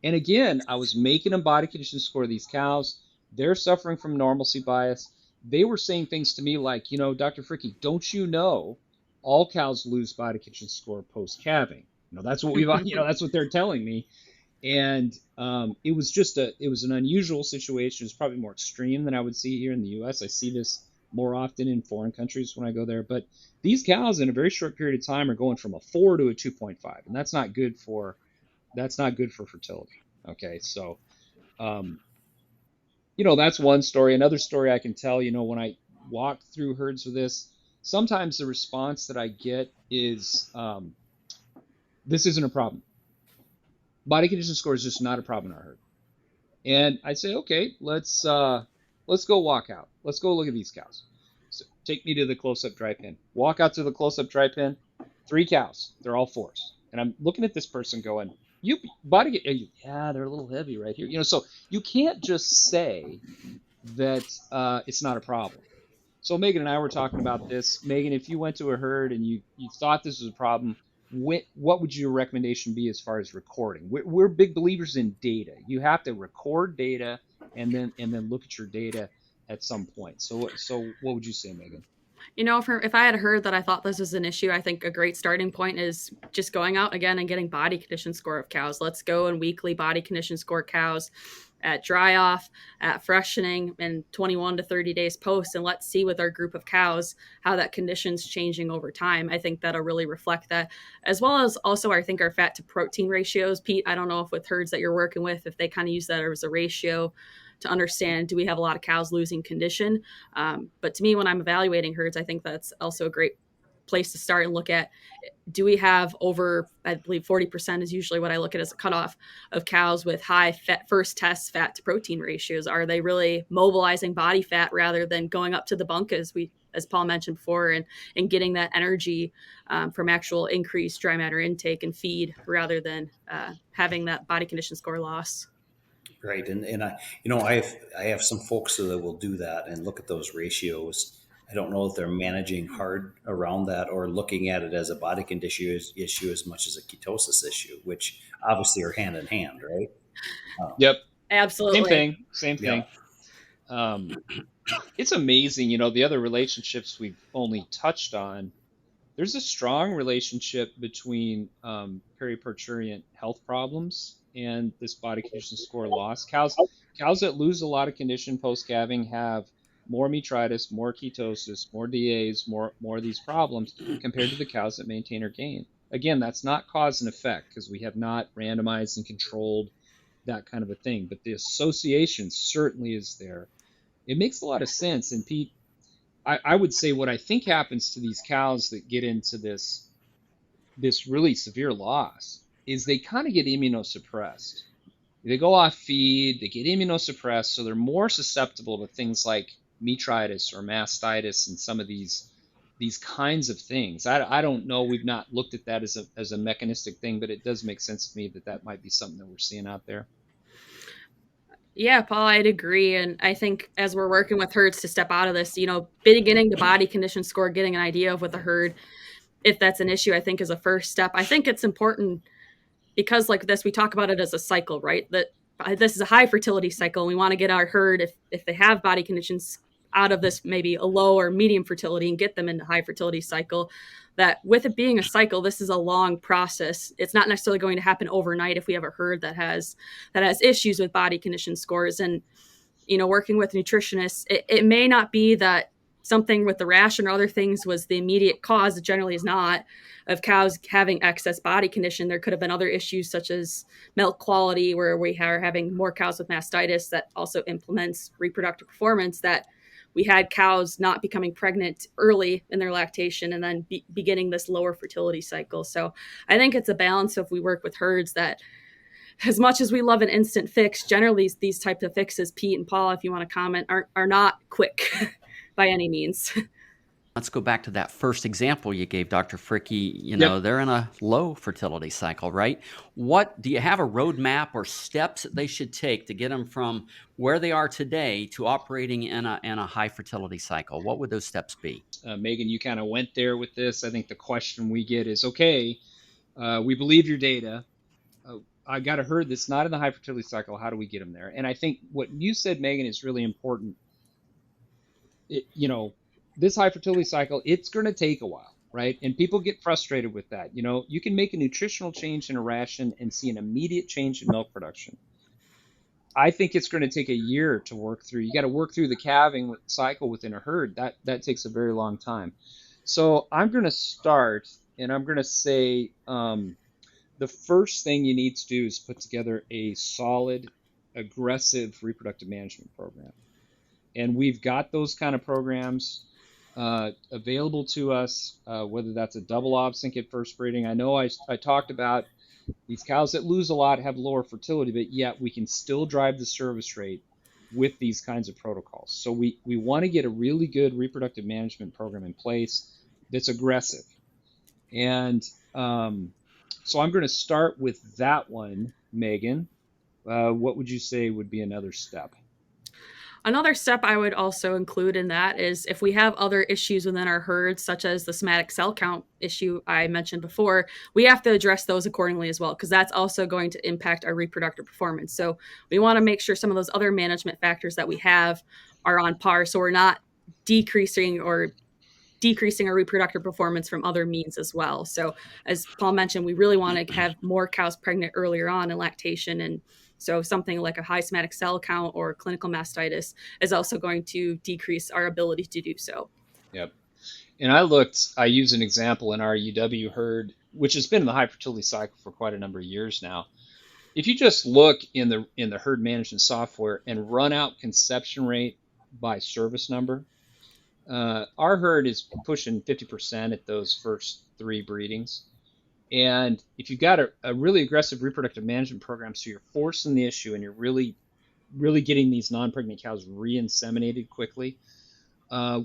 And again, I was making them body condition score these cows. They're suffering from normalcy bias. They were saying things to me like, Dr. Fricke, don't you know all cows lose body condition score post-calving? That's what that's what they're telling me. And it was an unusual situation. It's probably more extreme than I would see here in the U.S. I see this more often in foreign countries when I go there. But these cows in a very short period of time are going from a 4 to a 2.5, and that's not good for fertility. Okay, so that's one story. Another story I can tell, when I walk through herds with this, sometimes the response that I get is, this isn't a problem. Body condition score is just not a problem in our herd. And I say, okay, let's go walk out. Let's go look at these cows. So take me to the close-up dry pen. Walk out to the close-up dry pen. 3 cows. They're all 4s. And I'm looking at this person going, yeah, they're a little heavy right here. So you can't just say that it's not a problem. So Megan and I were talking about this. Megan, if you went to a herd and you thought this was a problem, what would your recommendation be as far as recording? We're big believers in data. You have to record data and then look at your data at some point. So what would you say, Megan? If I had heard that I thought this was an issue, I think a great starting point is just going out again and getting body condition score of cows. Let's go and weekly body condition score cows at dry off, at freshening, and 21 to 30 days post, and let's see with our group of cows how that condition's changing over time. I think that'll really reflect that, as well as also I think our fat to protein ratios. Pete, I don't know if with herds that you're working with, if they kind of use that as a ratio to understand, do we have a lot of cows losing condition? But to me, when I'm evaluating herds, I think that's also a great place to start and look at, do we have over, I believe 40% is usually what I look at as a cutoff of cows with high fat, first test fat to protein ratios. Are they really mobilizing body fat rather than going up to the bunk, as Paul mentioned before, and getting that energy from actual increased dry matter intake and feed rather than having that body condition score loss? Right. And I have some folks that will do that and look at those ratios I don't know if they're managing hard around that or looking at it as a body condition issue as much as a ketosis issue, which obviously are hand in hand, right? Yep. Same Absolutely. thing. Same Yeah. thing. It's amazing, the other relationships we've only touched on. There's a strong relationship between periparturient health problems and this body condition score loss. Cows that lose a lot of condition post-calving have more metritis, more ketosis, more DAs, more of these problems compared to the cows that maintain or gain. Again, that's not cause and effect because we have not randomized and controlled that kind of a thing, but the association certainly is there. It makes a lot of sense. And Pete, I would say what I think happens to these cows that get into this really severe loss is they kind of get immunosuppressed. They go off feed, they get immunosuppressed, so they're more susceptible to things like metritis or mastitis and some of these kinds of things. I don't know. We've not looked at that as a mechanistic thing, but it does make sense to me that might be something that we're seeing out there. Yeah, Paul, I'd agree. And I think as we're working with herds to step out of this, beginning the body condition score, getting an idea of what the herd, if that's an issue, I think is a first step. I think it's important because like this, we talk about it as a cycle, right? That this is a high fertility cycle. And we want to get our herd, if they have body conditions, out of this maybe a low or medium fertility and get them into high fertility cycle. That with it being a cycle, this is a long process. It's not necessarily going to happen overnight if we have a herd that has issues with body condition scores. And working with nutritionists, it may not be that something with the ration or other things was the immediate cause. It generally is not, of cows having excess body condition. There could have been other issues such as milk quality, where we are having more cows with mastitis that also implements reproductive performance, that we had cows not becoming pregnant early in their lactation and then beginning this lower fertility cycle. So I think it's a balance if we work with herds that, as much as we love an instant fix, generally these types of fixes, Pete and Paul, if you want to comment, are not quick by any means. Let's go back to that first example you gave, Dr. Fricke. Yep. They're in a low fertility cycle, right? What do you have a roadmap or steps that they should take to get them from where they are today to operating in a high fertility cycle? What would those steps be? Megan, you kind of went there with this. I think the question we get is, okay, we believe your data. I got a herd that's not in the high fertility cycle. How do we get them there? And I think what you said, Megan, is really important. This high fertility cycle, it's going to take a while, right? And people get frustrated with that. You can make a nutritional change in a ration and see an immediate change in milk production. I think it's going to take a year to work through. You got to work through the calving cycle within a herd. That takes a very long time. So I'm going to start, and I'm going to say the first thing you need to do is put together a solid, aggressive reproductive management program. And we've got those kind of programs available to us, whether that's a double ovsynch at first breeding. I know I talked about these cows that lose a lot have lower fertility, but yet we can still drive the service rate with these kinds of protocols. So we want to get a really good reproductive management program in place that's aggressive. And so I'm going to start with that one, Megan. What would you say would be another step? Another step I would also include in that is if we have other issues within our herd, such as the somatic cell count issue I mentioned before, we have to address those accordingly as well, because that's also going to impact our reproductive performance. So we want to make sure some of those other management factors that we have are on par, so we're not decreasing our reproductive performance from other means as well. So as Paul mentioned, we really want to have more cows pregnant earlier on in lactation. And so something like a high somatic cell count or clinical mastitis is also going to decrease our ability to do so. Yep. And I use an example in our UW herd, which has been in the high fertility cycle for quite a number of years now. If you just look in the herd management software and run out conception rate by service number, our herd is pushing 50% at those first 3 breedings. And if you've got a really aggressive reproductive management program, so you're forcing the issue and you're really, really getting these non-pregnant cows re-inseminated quickly,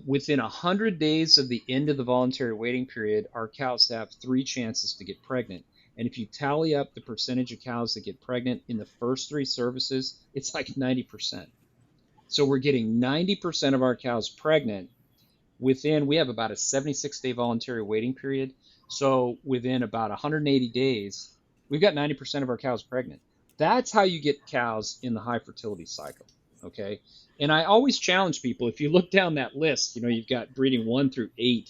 within 100 days of the end of the voluntary waiting period, our cows have 3 chances to get pregnant. And if you tally up the percentage of cows that get pregnant in the first 3 services, it's like 90%. So we're getting 90% of our cows pregnant we have about a 76-day voluntary waiting period. So within about 180 days, we've got 90% of our cows pregnant. That's how you get cows in the high fertility cycle, okay? And I always challenge people, if you look down that list, you've got breeding 1 through 8.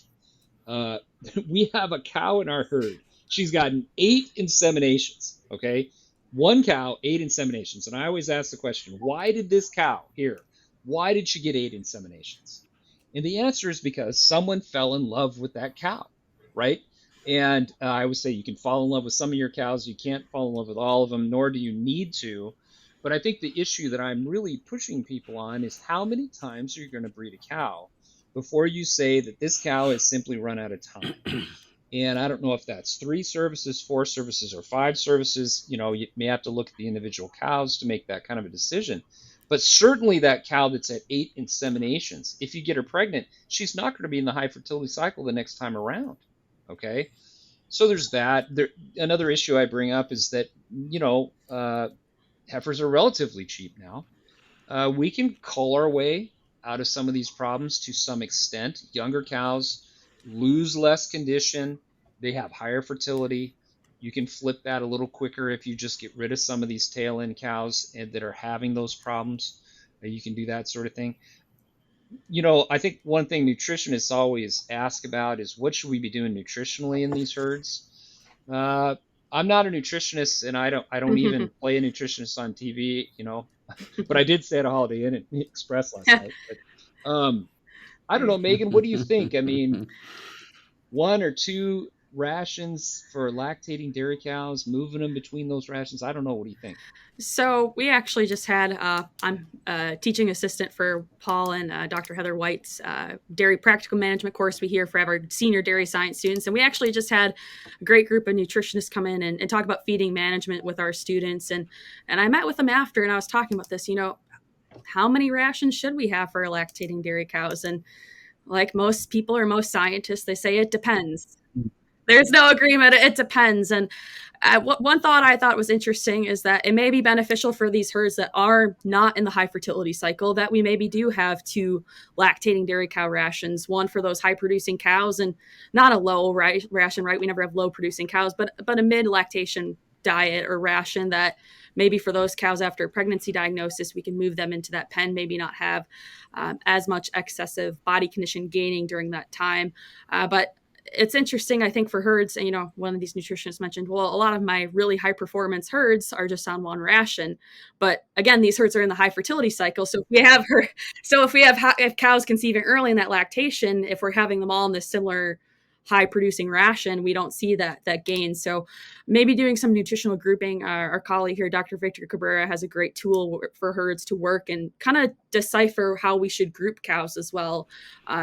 We have a cow in our herd. She's gotten 8 inseminations, okay? One cow, 8 inseminations. And I always ask the question, why did this cow here, why did she get 8 inseminations? And the answer is because someone fell in love with that cow, right? And I always say you can fall in love with some of your cows. You can't fall in love with all of them, nor do you need to. But I think the issue that I'm really pushing people on is how many times are you going to breed a cow before you say that this cow has simply run out of time? And I don't know if that's 3 services, 4 services, or 5 services. You may have to look at the individual cows to make that kind of a decision. But certainly that cow that's at 8 inseminations, if you get her pregnant, she's not going to be in the high fertility cycle the next time around, okay? So there's that. Another issue I bring up is that, heifers are relatively cheap now. We can cull our way out of some of these problems to some extent. Younger cows lose less condition. They have higher fertility. You can flip that a little quicker if you just get rid of some of these tail end cows that are having those problems. You can do that sort of thing. I think one thing nutritionists always ask about is what should we be doing nutritionally in these herds? I'm not a nutritionist, and I don't even play a nutritionist on TV, but I did stay at a Holiday Inn Express last night. But, I don't know, Megan, what do you think? I mean, 1 or 2 rations for lactating dairy cows, moving them between those rations. I don't know. What do you think? So we actually just had, I'm a teaching assistant for Paul and Dr. Heather White's dairy practical management course we hear for our senior dairy science students. And we actually just had a great group of nutritionists come in and talk about feeding management with our students. And I met with them after, and I was talking about this, how many rations should we have for lactating dairy cows? And like most people or most scientists, they say it depends. There's no agreement. It depends. And one thought I thought was interesting is that it may be beneficial for these herds that are not in the high fertility cycle that we maybe do have 2 lactating dairy cow rations, one for those high producing cows and not a low ration, right? We never have low producing cows, but a mid lactation diet or ration that maybe for those cows after a pregnancy diagnosis, we can move them into that pen, maybe not have as much excessive body condition gaining during that time. But it's interesting, I think, for herds, and one of these nutritionists mentioned, well, a lot of my really high performance herds are just on 1 ration. But again, these herds are in the high fertility cycle. So if cows conceiving early in that lactation, if we're having them all in this similar high producing ration, we don't see that gain. So maybe doing some nutritional grouping. Our colleague here, Dr. Victor Cabrera, has a great tool for herds to work and kind of decipher how we should group cows as well.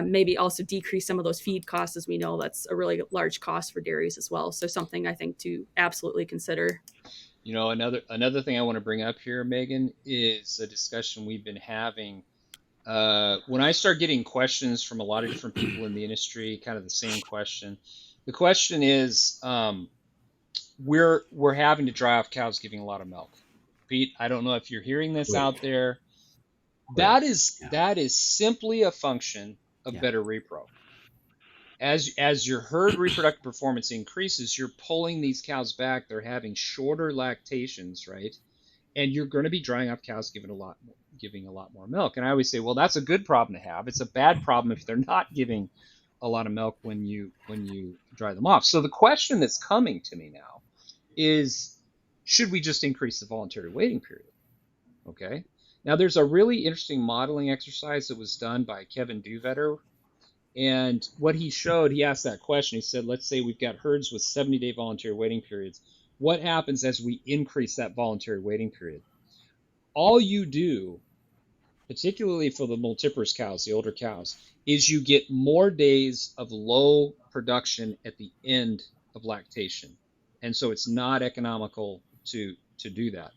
Maybe also decrease some of those feed costs, as we know that's a really large cost for dairies as well. So something I think to absolutely consider. Another thing I want to bring up here, Megan, is a discussion we've been having. When I start getting questions from a lot of different people in the industry, kind of the same question. The question is, we're having to dry off cows giving a lot of milk. Pete, I don't know if you're hearing this out there. That is simply a function of better repro. As your herd reproductive performance increases, you're pulling these cows back. They're having shorter lactations, right? And you're going to be drying off cows giving a lot more milk. And I always say, well, that's a good problem to have. It's a bad problem if they're not giving a lot of milk when you dry them off. So the question that's coming to me now is, should we just increase the voluntary waiting period? Okay. Now there's a really interesting modeling exercise that was done by Kevin Duvetter. And what he showed, he asked that question. He said, let's say we've got herds with 70-day voluntary waiting periods. What happens as we increase that voluntary waiting period? All you do, particularly for the multiparous cows, the older cows, is you get more days of low production at the end of lactation. And so it's not economical to do that.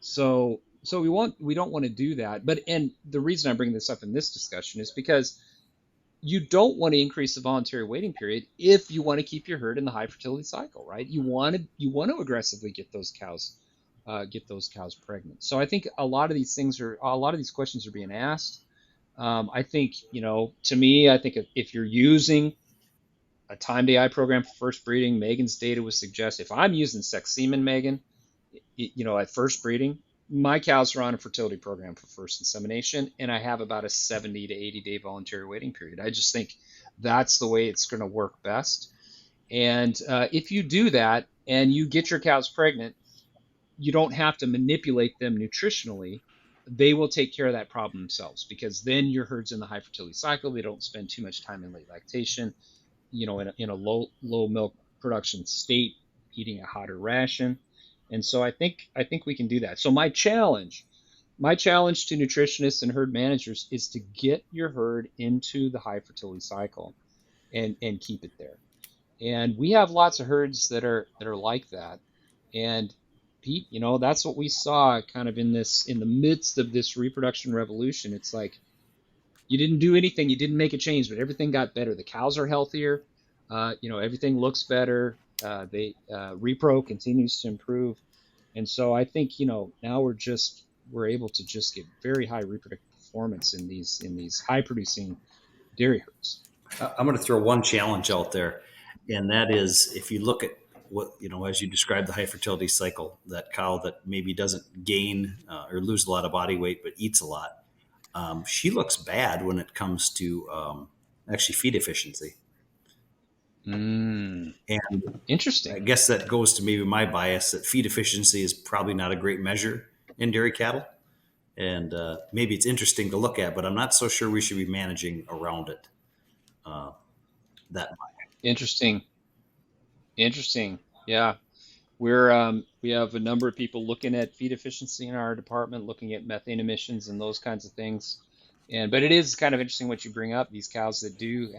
So we don't want to do that. And the reason I bring this up in this discussion is because you don't want to increase the voluntary waiting period if you want to keep your herd in the high fertility cycle, right? You want to aggressively get those cows pregnant. So I think a lot of these questions are being asked. I think, to me, I think if you're using a timed AI program for first breeding, Megan's data would suggest if I'm using sex semen, Megan, at first breeding, my cows are on a fertility program for first insemination, and I have about a 70 to 80 day voluntary waiting period. I just think that's the way it's going to work best. And if you do that and you get your cows pregnant, you don't have to manipulate them nutritionally. They will take care of that problem themselves, because then your herd's in the high fertility cycle. They don't spend too much time in late lactation, in a low milk production state, eating a hotter ration. And so I think we can do that. So my challenge to nutritionists and herd managers is to get your herd into the high fertility cycle and keep it there. And we have lots of herds that are like that. And Pete, that's what we saw kind of in the midst of this reproduction revolution. It's like you didn't do anything, you didn't make a change, but everything got better. The cows are healthier, everything looks better. Repro continues to improve, and so I think now we're able to just get very high reproductive performance in these high producing dairy herds. I'm going to throw one challenge out there, and that is if you look at what, as you described the high fertility cycle, that cow that maybe doesn't gain or lose a lot of body weight but eats a lot, she looks bad when it comes to actually feed efficiency. And Interesting. I guess that goes to maybe my bias that feed efficiency is probably not a great measure in dairy cattle. And maybe it's interesting to look at, but I'm not so sure we should be managing around it that much. Interesting. Yeah. We have a number of people looking at feed efficiency in our department, looking at methane emissions and those kinds of things. But it is kind of interesting what you bring up. These cows that do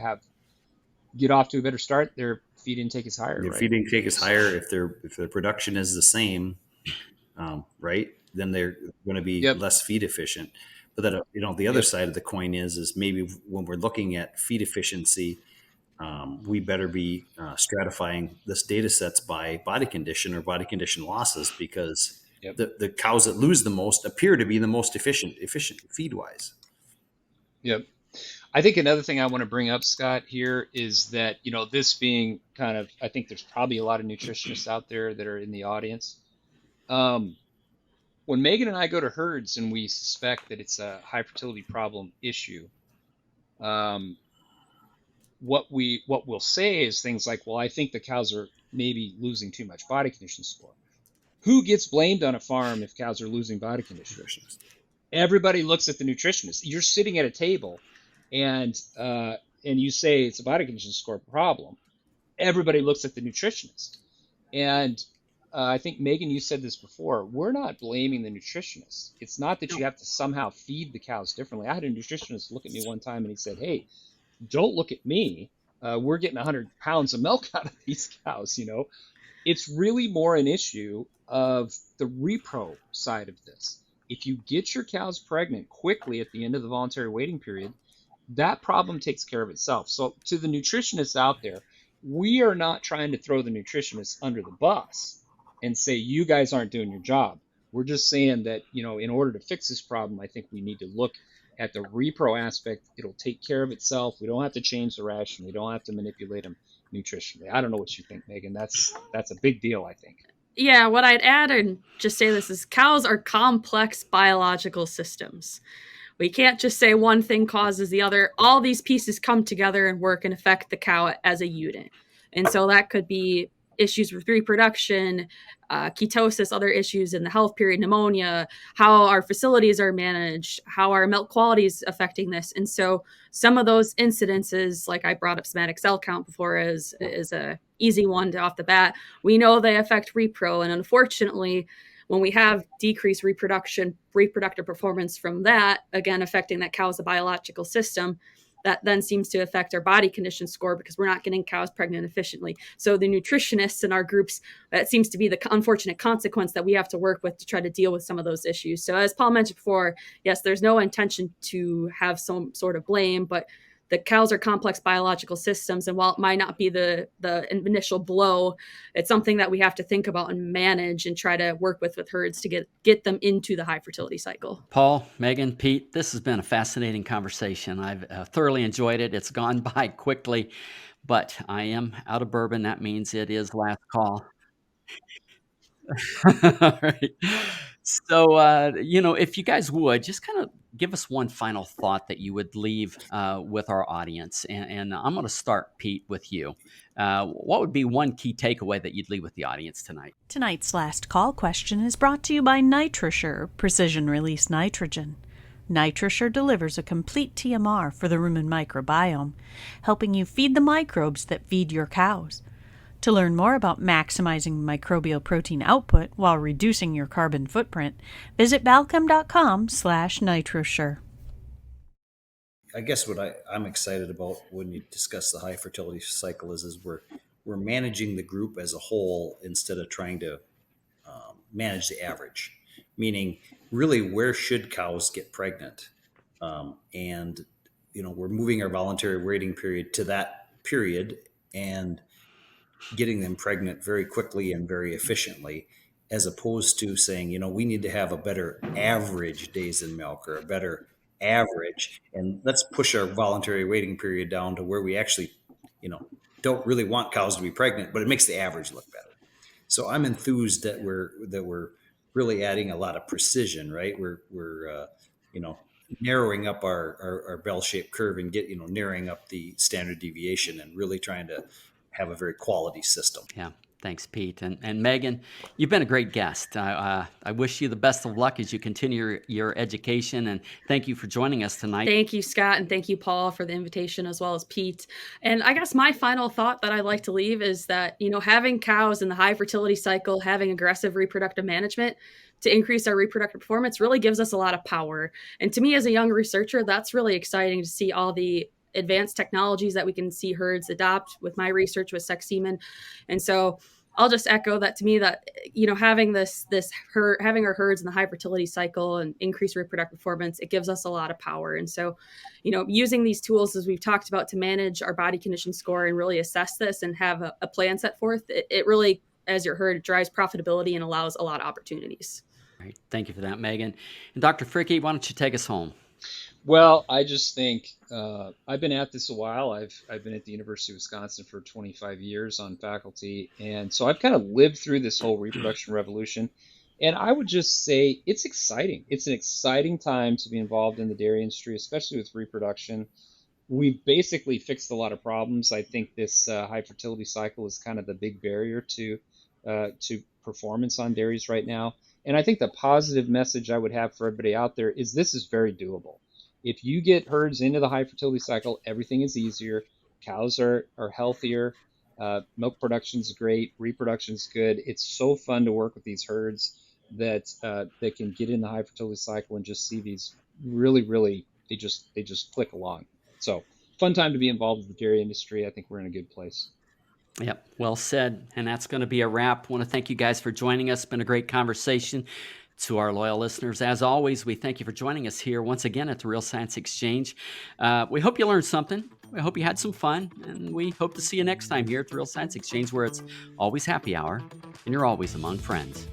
get off to a better start, their feed intake is higher. Their right? feed intake is higher if their production is the same, right? Then they're going to be Yep. less feed efficient. But then the other side of the coin is maybe when we're looking at feed efficiency, we better be stratifying this data sets by body condition or body condition losses, because Yep. the cows that lose the most appear to be the most efficient feed wise. Yep. I think another thing I want to bring up, Scott, here is that, this being kind of, I think there's probably a lot of nutritionists out there that are in the audience. When Megan and I go to herds and we suspect that it's a high fertility problem issue, what we'll say is things like, well, I think the cows are maybe losing too much body condition score. Who gets blamed on a farm if cows are losing body condition? Everybody looks at the nutritionist. You're sitting at a table and you say it's a body condition score problem. Everybody looks at the nutritionist. And I think, Megan, you said this before, we're not blaming the nutritionist. It's not that you have to somehow feed the cows differently. I had a nutritionist look at me one time and he said, hey, don't look at me. We're getting 100 pounds of milk out of these cows. It's really more an issue of the repro side of this. If you get your cows pregnant quickly at the end of the voluntary waiting period, that problem takes care of itself. So to the nutritionists out there, we are not trying to throw the nutritionists under the bus and say, you guys aren't doing your job. We're just saying that, in order to fix this problem, I think we need to look at the repro aspect. It'll take care of itself. We don't have to change the ration. We don't have to manipulate them nutritionally. I don't know what you think, Megan. That's a big deal, I think. Yeah, what I'd add and just say this is cows are complex biological systems. We can't just say one thing causes the other. All these pieces come together and work and affect the cow as a unit. And so that could be issues with reproduction, ketosis, other issues in the health period, pneumonia, how our facilities are managed, how our milk quality is affecting this. And so some of those incidences, like I brought up somatic cell count before is a easy one off the bat. We know they affect repro. And unfortunately, when we have decreased reproductive performance from that, again, affecting that cow's biological system, that then seems to affect our body condition score because we're not getting cows pregnant efficiently. So the nutritionists in our groups, that seems to be the unfortunate consequence that we have to work with to try to deal with some of those issues. So as Paul mentioned before, yes, there's no intention to have some sort of blame, but the cows are complex biological systems, and while it might not be the initial blow, it's something that we have to think about and manage and try to work with herds to get them into the high fertility cycle. Paul, Megan, Pete, this has been a fascinating conversation. I've thoroughly enjoyed it. It's gone by quickly, but I am out of bourbon. That means it is last call. All right. So, if you guys would just kind of give us one final thought that you would leave with our audience. And I'm going to start, Pete, with you. What would be one key takeaway that you'd leave with the audience tonight? Tonight's last call question is brought to you by NitroSure Precision Release Nitrogen. NitroSure delivers a complete TMR for the rumen microbiome, helping you feed the microbes that feed your cows. To learn more about maximizing microbial protein output while reducing your carbon footprint, visit balchem.com/NitroSure. I guess what I'm excited about when you discuss the high fertility cycle is we're managing the group as a whole instead of trying to manage the average. Meaning, really, where should cows get pregnant? And we're moving our voluntary waiting period to that period and getting them pregnant very quickly and very efficiently, as opposed to saying, we need to have a better average days in milk or a better average, and let's push our voluntary waiting period down to where we actually, don't really want cows to be pregnant, but it makes the average look better. So I'm enthused that we're really adding a lot of precision, right? We're narrowing up our bell-shaped curve and narrowing up the standard deviation and really trying to have a very quality system. Yeah. Thanks, Pete. And Megan, you've been a great guest. I wish you the best of luck as you continue your education, and thank you for joining us tonight. Thank you, Scott, and thank you, Paul, for the invitation, as well as Pete. And I guess my final thought that I'd like to leave is that, having cows in the high fertility cycle, having aggressive reproductive management to increase our reproductive performance really gives us a lot of power. And to me, as a young researcher, that's really exciting to see all the advanced technologies that we can see herds adopt with my research with sex semen. And so I'll just echo that to me that, having having our herds in the high fertility cycle and increased reproductive performance, it gives us a lot of power. And so, using these tools, as we've talked about, to manage our body condition score and really assess this and have a plan set forth, it really, as your herd, drives profitability and allows a lot of opportunities. Right. Thank you for that, Megan. And Dr. Fricke, why don't you take us home? Well, I just think I've been at this a while. I've been at the University of Wisconsin for 25 years on faculty, and so I've kind of lived through this whole reproduction revolution. And I would just say it's exciting. It's an exciting time to be involved in the dairy industry, especially with reproduction. We've basically fixed a lot of problems. I think this high fertility cycle is kind of the big barrier to performance on dairies right now. And I think the positive message I would have for everybody out there is this is very doable. If you get herds into the high fertility cycle, everything is easier. Cows are healthier. Milk production's great. Reproduction's good. It's so fun to work with these herds that they can get in the high fertility cycle and just see these really, they just click along. So fun time to be involved with the dairy industry. I think we're in a good place. Yep, well said. And that's going to be a wrap. I want to thank you guys for joining us. It's been a great conversation. To our loyal listeners, as always, we thank you for joining us here once again at the Real Science Exchange. We hope you learned something. We hope you had some fun. And we hope to see you next time here at the Real Science Exchange, where it's always happy hour and you're always among friends.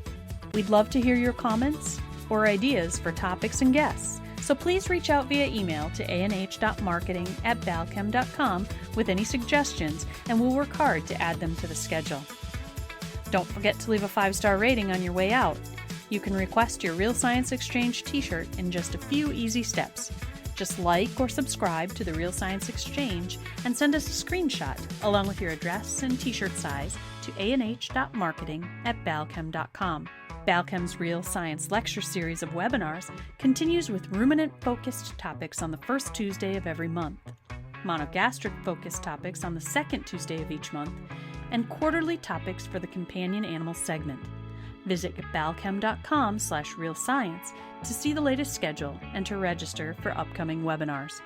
We'd love to hear your comments or ideas for topics and guests. So please reach out via email to anh.marketing@balchem.com with any suggestions, and we'll work hard to add them to the schedule. Don't forget to leave a 5-star rating on your way out. You can request your Real Science Exchange t-shirt in just a few easy steps. Just like or subscribe to the Real Science Exchange and send us a screenshot along with your address and t-shirt size to anh.marketing@balchem.com. Balchem's Real Science Lecture Series of webinars continues with ruminant-focused topics on the first Tuesday of every month, monogastric-focused topics on the second Tuesday of each month, and quarterly topics for the companion animal segment. Visit balchem.com/realscience to see the latest schedule and to register for upcoming webinars.